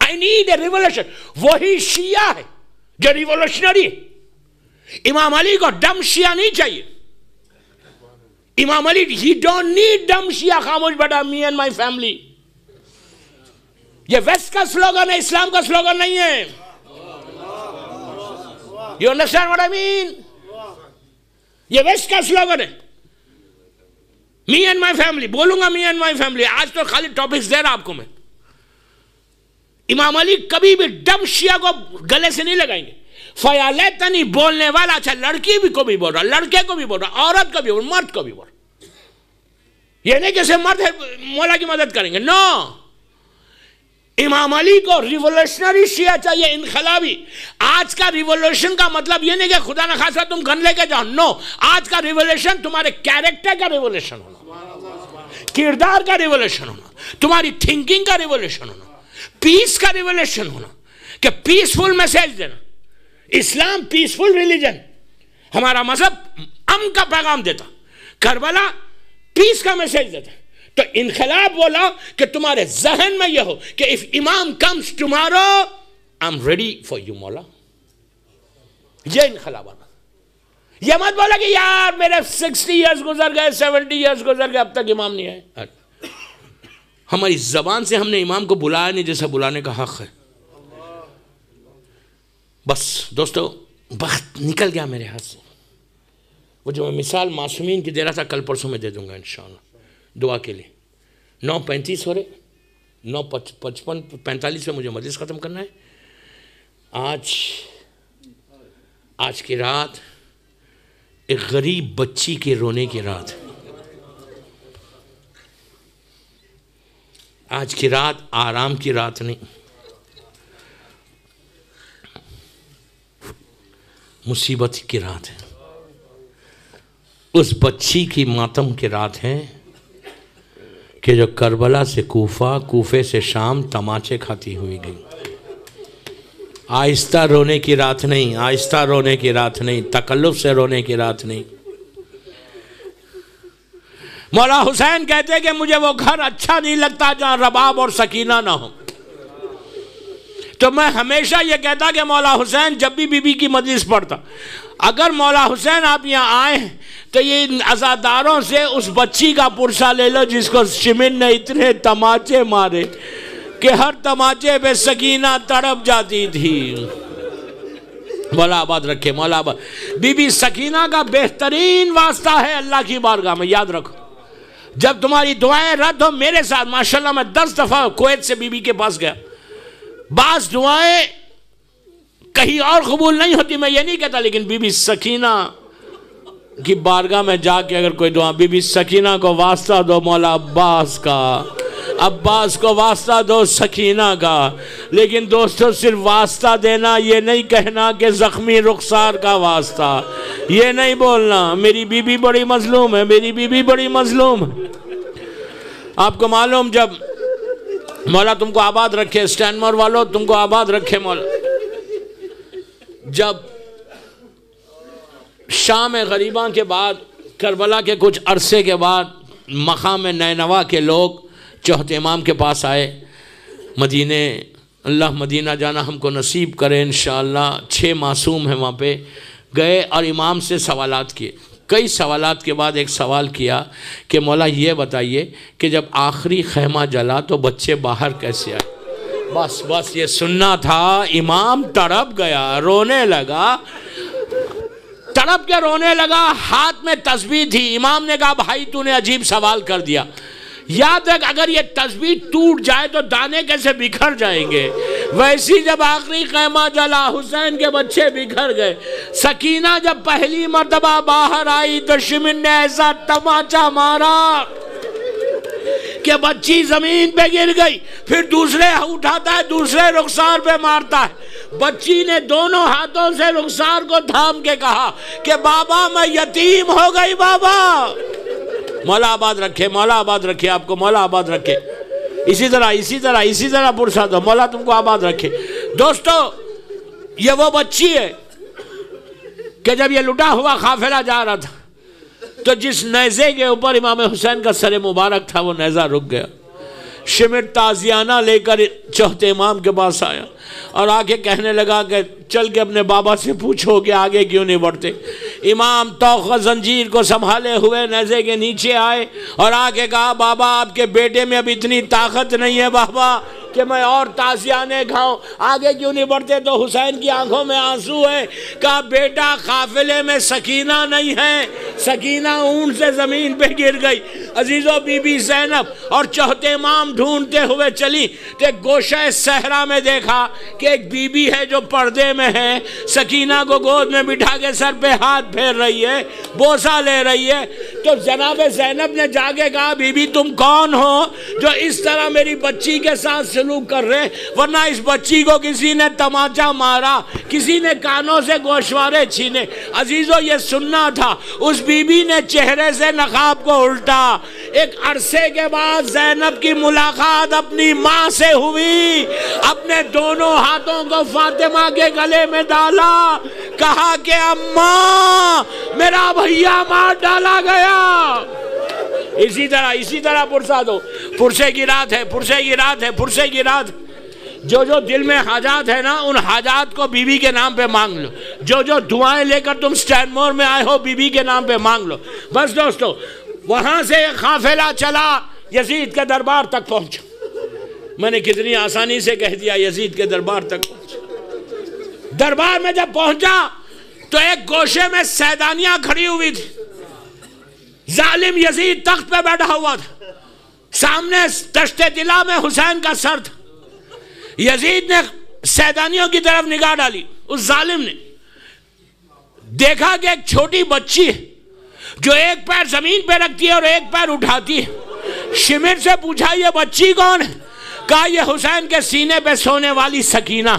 [SPEAKER 1] I need a revolution. وہی شیعہ ہے جو ریولوشنری ہے۔ امام علی کو ڈم شیعہ نہیں چاہیے۔ امام علی، ہی ڈونٹ نیڈ ڈم شیعہ، خاموش بیٹا، می اینڈ مائی فیملی۔ یہ ویسٹ کا سلوگن ہے، اسلام کا سلوگن نہیں ہے۔ یو انڈرسٹینڈ واٹ آئی مین؟ یہ ویسٹ کا سلوگن ہے، می اینڈ مائی فیملی۔ بولوں گا می اینڈ مائی فیملی، آج تو خالی ٹاپکس دے رہا آپ کو میں۔ امام علی کبھی بھی ڈم شیعہ کو گلے سے نہیں لگائیں گے۔ فیالیتنی بولنے والا، اچھا لڑکی بھی کو بھی بول رہا، لڑکے کو بھی بول رہا، عورت کو بھی بول رہا، مرد کو بھی بول رہا۔ یہ نہیں کہ صرف مرد ہے مولا کی مدد کریں گے، نو۔ امام علی کو ریولوشنری شیعہ چاہیے، انقلابی۔ آج کا ریولوشن کا مطلب یہ نہیں کہ خدا نخواستہ تم گن لے کے جاؤ، نو۔ آج کا ریولوشن تمہارے کیریکٹر کا ریولوشن ہونا، کردار کا ریولوشن ہونا، تمہاری تھنکنگ کا ریولوشن ہونا، پیس کا ریولوشن ہونا، کہ پیسفل میسیج دینا۔ اسلام پیسفل ریلیجن، ہمارا مذہب امن کا پیغام دیتا، کربلا پیس کا میسیج دیتا۔ تو انقلاب بولا کہ تمہارے ذہن میں یہ ہو کہ if امام comes tomorrow I'm ready for you مولا۔ یہ انقلاب آنا۔ یہ مت بولا کہ یار میرے 60 years گزر گئے، 70 years گزر گئے، اب تک امام نہیں آئے۔ ہماری زبان سے ہم نے امام کو بلایا نہیں جیسا بلانے کا حق ہے۔ بس دوستو، وقت نکل گیا میرے ہاتھ سے۔ وہ جو میں مثال معصومین کی دے رہا تھا، کل پرسوں میں دے دوں گا انشاءاللہ دعا کے لیے۔ 9:35 ہو رہے، 9:45 میں مجھے مجلس ختم کرنا ہے۔ آج کی رات ایک غریب بچی کے رونے کی رات۔ آج کی رات آرام کی رات نہیں، مصیبت کی رات ہے۔ اس بچی کی ماتم کی رات ہے کہ جو کربلا سے کوفہ، کوفے سے شام تماچے کھاتی ہوئی گئی۔ آہستہ رونے کی رات نہیں، آہستہ رونے کی رات نہیں، تکلف سے رونے کی رات نہیں۔ مولا حسین کہتے ہیں کہ مجھے وہ گھر اچھا نہیں لگتا جہاں رباب اور سکینہ نہ ہو۔ تو میں ہمیشہ یہ کہتا کہ مولا حسین جب بھی بی بی کی مجلس پڑھتا، اگر مولا حسین آپ یہاں آئیں تو یہ عزاداروں سے اس بچی کا پرسہ لے لو جس کو شمن نے اتنے تماچے مارے کہ ہر تماچے پہ سکینہ تڑپ جاتی تھی۔ مولا آباد رکھے، مولا آباد۔ بی بی سکینہ کا بہترین واسطہ ہے اللہ کی بارگاہ میں، یاد رکھو۔ جب تمہاری دعائیں رد ہو میرے ساتھ، ماشاءاللہ میں 10 دفعہ کویت سے بی بی کے پاس گیا، بعض دعائیں کہیں اور قبول نہیں ہوتی، میں یہ نہیں کہتا، لیکن بی بی سکینہ کی بارگاہ میں جا کے اگر کوئی دعا، بی بی سکینہ کو واسطہ دو مولا عباس کا، عباس کو واسطہ دو سکینہ کا، لیکن دوستو صرف واسطہ دینا یہ نہیں کہنا کہ زخمی رخسار کا واسطہ، یہ نہیں بولنا میری بی بی بڑی مظلوم ہے، میری بی بی بڑی مظلوم ہے۔ آپ کو معلوم، جب مولا تم کو آباد رکھے، اسٹینمور والو تم کو آباد رکھے مولا، جب شام غریباں کے بعد، کربلا کے کچھ عرصے کے بعد، مقام نینوا کے لوگ چوتھے امام کے پاس آئے مدینے، اللہ مدینہ جانا ہم کو نصیب کرے انشاءاللہ، 6 معصوم ہیں وہاں پہ، گئے اور امام سے سوالات کیے، کئی سوالات کے بعد ایک سوال کیا کہ مولا یہ بتائیے کہ جب آخری خیمہ جلا تو بچے باہر کیسے آئے؟ بس یہ سننا تھا۔ امام تڑپ گیا، رونے لگا، تڑپ کے رونے لگا، ہاتھ میں تسبیح تھی۔ امام نے کہا بھائی تو نے عجیب سوال کر دیا، یاد رکھ اگر یہ تسبیح ٹوٹ جائے تو دانے کیسے بکھر جائیں گے، ویسی جب آخری خیمہ جلا حسین کے بچے بکھر گئے۔ سکینہ جب پہلی مرتبہ باہر آئی تو شمر نے ایسا تماچا مارا کہ بچی زمین پہ گر گئی، پھر دوسرے اٹھاتا ہے، دوسرے رخسار پہ مارتا ہے۔ بچی نے دونوں ہاتھوں سے رخسار کو تھام کے کہا کہ بابا میں یتیم ہو گئی بابا۔ مولا آباد رکھے، مولا آباد رکھے آپ کو، مولا آباد رکھے، اسی طرح پرسا دو، مولا تم کو آباد رکھے۔ دوستو یہ وہ بچی ہے کہ جب یہ لٹا ہوا قافلہ جا رہا تھا تو جس نیزے کے اوپر امام حسین کا سر مبارک تھا وہ نیزہ رک گیا۔ شمر تازیانہ لے کر چوتھے امام کے پاس آیا اور آگے کہنے لگا کہ چل کے اپنے بابا سے پوچھو کہ آگے کیوں نہیں بڑھتے۔ امام توق زنجیر کو سنبھالے ہوئے نیزے کے نیچے آئے اور آگے کہا بابا آپ کے بیٹے میں اب اتنی طاقت نہیں ہے بابا کہ میں اور تازیانے کھاؤں، آگے کیوں نہیں بڑھتے؟ تو حسین کی آنکھوں میں آنسو ہے، کہا بیٹا قافلے میں سکینہ نہیں ہے، سکینہ اونٹ سے زمین پہ گر گئی۔ عزیزو بی بی زینب اور چوتھے امام ڈھونڈتے ہوئے چلی تو ایک گوشہ صحرا میں دیکھا کہ ایک بی بی ہے جو پردے میں ہے، سکینہ کو گود میں بٹھا کے سر پہ ہاتھ پھیر رہی ہے، بوسہ لے رہی ہے۔ تو جناب زینب نے جا کے کہا بی بی تم کون ہو جو اس طرح میری بچی کے ساتھ سلوک کر رہے؟ ورنہ اس بچی کو کسی نے تماچا مارا، کسی نے کانوں سے گوشوارے چھینے۔ عزیزو یہ سننا تھا۔ اس بی بی نے چہرے سے نقاب کو الٹا۔ ایک عرصے کے بعد زینب کی ملاقات اپنی ماں سے ہوئی، اپنے دونوں ہاتھوں کو فاطمہ کے گلے میں ڈالا، کہا کہ اماں میرا بھیا مار ڈالا گیا۔ اسی طرح پرسا دو، پرسے کی رات ہے۔ جو دل میں حاجات ہے نا ان حاجات کو بی بی کے نام پہ مانگ لو، جو دعائیں لے کر تم اسٹینمور میں آئے ہو بی بی کے نام پہ مانگ لو۔ بس دوستو وہاں سے ایک قافلہ چلا، یزید کے دربار تک پہنچا۔ میں نے کتنی آسانی سے کہہ دیا یزید کے دربار تک پہنچا۔ دربار میں جب پہنچا تو ایک گوشے میں سیدانیاں کھڑی ہوئی تھی، ظالم یزید تخت پہ بیٹھا ہوا تھا، سامنے دشت طلا میں حسین کا سر تھا۔ یزید نے سیدانیوں کی طرف نگاہ ڈالی، اس ظالم نے دیکھا کہ ایک چھوٹی بچی ہے جو ایک پیر زمین پہ رکھتی ہے اور ایک پیر اٹھاتی ہے۔ شمر سے پوچھا یہ بچی کون ہے؟ کہا یہ حسین کے سینے پہ سونے والی سکینہ،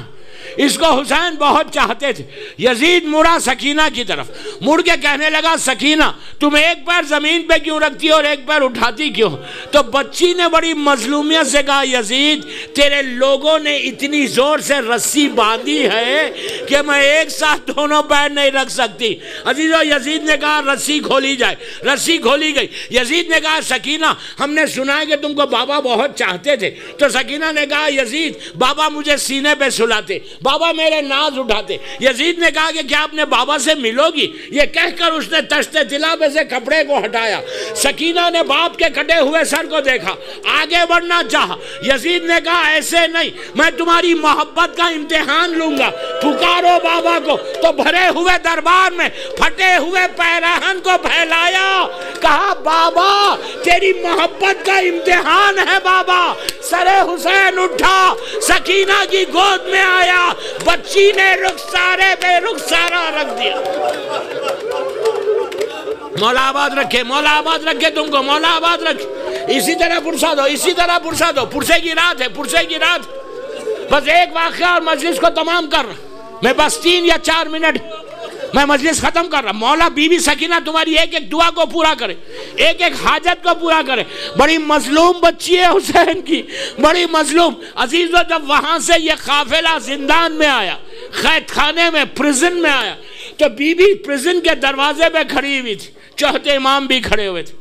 [SPEAKER 1] اس کو حسین بہت چاہتے تھے۔ یزید مڑا سکینہ کی طرف، مڑ کے کہنے لگا سکینہ تم ایک پیر زمین پہ کیوں رکھتی اور ایک پیر اٹھاتی کیوں؟ تو بچی نے بڑی مظلومیت سے کہا یزید تیرے لوگوں نے اتنی زور سے رسی باندھی ہے کہ میں ایک ساتھ دونوں پیر نہیں رکھ سکتی۔ عزیزو یزید نے کہا رسی کھولی جائے، رسی کھولی گئی۔ یزید نے کہا سکینہ ہم نے سنا ہے کہ تم کو بابا بہت چاہتے تھے۔ تو سکینہ نے کہا یزید بابا مجھے سینے پہ سلاتے، بابا میرے ناز اٹھاتے۔ یزید نے کہا کہ کیا اپنے بابا سے ملو گی؟ یہ کہہ کر اس نے تشت طلا پہ سے کپڑے کو ہٹایا۔ سکینہ نے باپ کے کٹے ہوئے سر کو دیکھا، آگے بڑھنا چاہا۔ یزید نے کہا ایسے نہیں، میں تمہاری محبت کا امتحان لوں گا، پکارو بابا کو۔ تو بھرے ہوئے دربار میں پھٹے ہوئے پیراہن کو پھیلایا، کہا بابا تیری محبت کا امتحان ہے بابا. سر حسین اٹھا, سکینہ کی گود میں آیا, بچی نے رخسارے پہ رخسارہ رکھ دیا. مولا آباد رکھے, مولا آباد رکھے تم کو, مولا آباد رکھے. اسی طرح پرسا دو, اسی طرح پرسا دو. پرسے کی رات ہے, پرسے کی رات. بس ایک واقعہ اور مجلس کو تمام کر رہا. میں بس 3 یا 4 منٹ میں مجلس ختم کر رہا. مولا بی بی سکینہ تمہاری ایک ایک دعا کو پورا کرے, ایک ایک حاجت کو پورا کرے. بڑی مظلوم بچی ہے حسین کی, بڑی مظلوم. عزیزو جب وہاں سے یہ قافلہ زندان میں آیا, قید خانے میں, پریزن میں آیا, تو بی بی پریزن کے دروازے پہ کھڑی ہوئی تھی, چوتھے امام بھی کھڑے ہوئے تھے.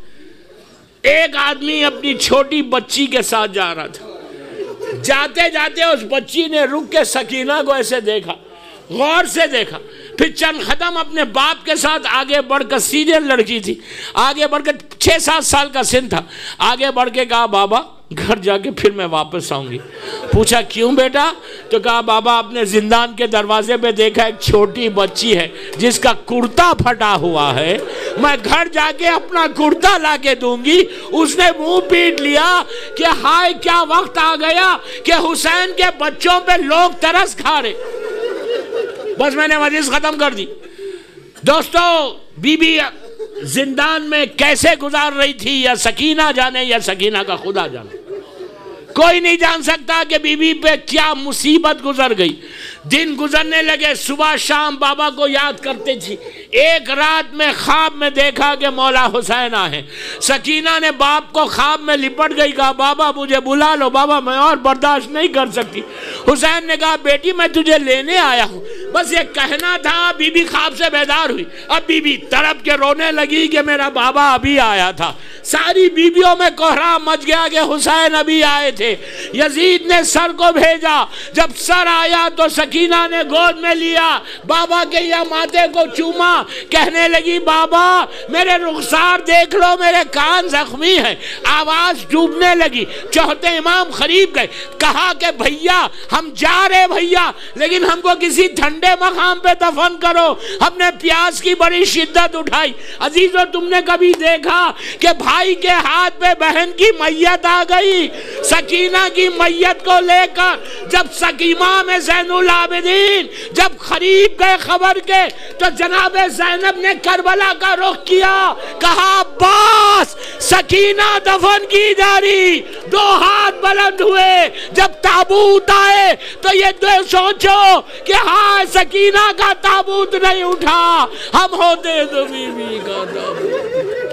[SPEAKER 1] ایک آدمی اپنی چھوٹی بچی کے ساتھ جا رہا تھا. جاتے جاتے اس بچی نے رک کے سکینہ کو ایسے دیکھا, غور سے دیکھا, پھر چند قدم اپنے باپ کے ساتھ آگے بڑھ کر, سینئر لڑکی تھی, آگے بڑھ کر 6-7 سال کا سن تھا, آگے بڑھ کے کہا بابا گھر جا کے پھر میں واپس آؤں گی. پوچھا کیوں بیٹا؟ تو کہا بابا اپنے زندان کے دروازے پہ دیکھا ایک چھوٹی بچی ہے جس کا کرتا پھٹا ہوا ہے, میں گھر جا کے اپنا کرتا لا کے دوں گی. اس نے منہ پیٹ لیا کہ ہائے کیا وقت آ گیا کہ حسین کے بچوں پہ لوگ ترس کھا رہے. بس میں نے مجلس ختم کر دی. دوستو بی بی زندان میں کیسے گزار رہی تھی یا سکینہ جانے یا سکینہ کا خدا جانے. کوئی نہیں جان سکتا کہ بی بی پہ کیا مصیبت گزر گئی. دن گزرنے لگے, صبح شام بابا کو یاد کرتے تھی. ایک رات میں خواب میں دیکھا کہ مولا حسین آئے. سکینہ نے باپ کو خواب میں لپٹ گئی, کہا بابا مجھے بلا لو, بابا میں اور برداشت نہیں کر سکتی. حسین نے کہا بیٹی میں تجھے لینے آیا ہوں, بس یہ کہنا تھا. بی بی خواب سے بیدار ہوئی. اب بی بی تڑپ کے رونے لگی کہ میرا بابا ابھی آیا تھا. ساری بیویوں میں کوہرام مچ گیا کہ حسین ابھی آئے تھے. یزید نے سر کو بھیجا, جب سر آیا تو سکینہ نے گود میں لیا, بابا کے یا ماتھے کو چوما, کہنے لگی بابا میرے رخسار دیکھ لو, میرے کان زخمی ہیں. آواز ڈوبنے لگی. چوتھے امام قریب گئے, کہا کہ بھیا ہم جا رہے بھیا, لیکن ہم کو کسی ٹھنڈے مقام پہ دفن کرو, ہم نے پیاس کی بڑی شدت اٹھائی. عزیزو تم نے کبھی دیکھا کہ بھائی کے ہاتھ پہ بہن کی میت آ گئی؟ سکینہ کی میت کو لے کر جب امام زین العابدین جب قریب گئے خبر کے, تو جناب زینب نے کربلا کا رخ کیا, کہا عباس سکینہ دفن کی جا رہی. 2 ہاتھ بلند ہوئے. جب تابوت آئے تو یہ دو سوچو کہ ہاں سکینہ کا تابوت نہیں اٹھا, ہم ہوتے تو بی بی کا تابوت.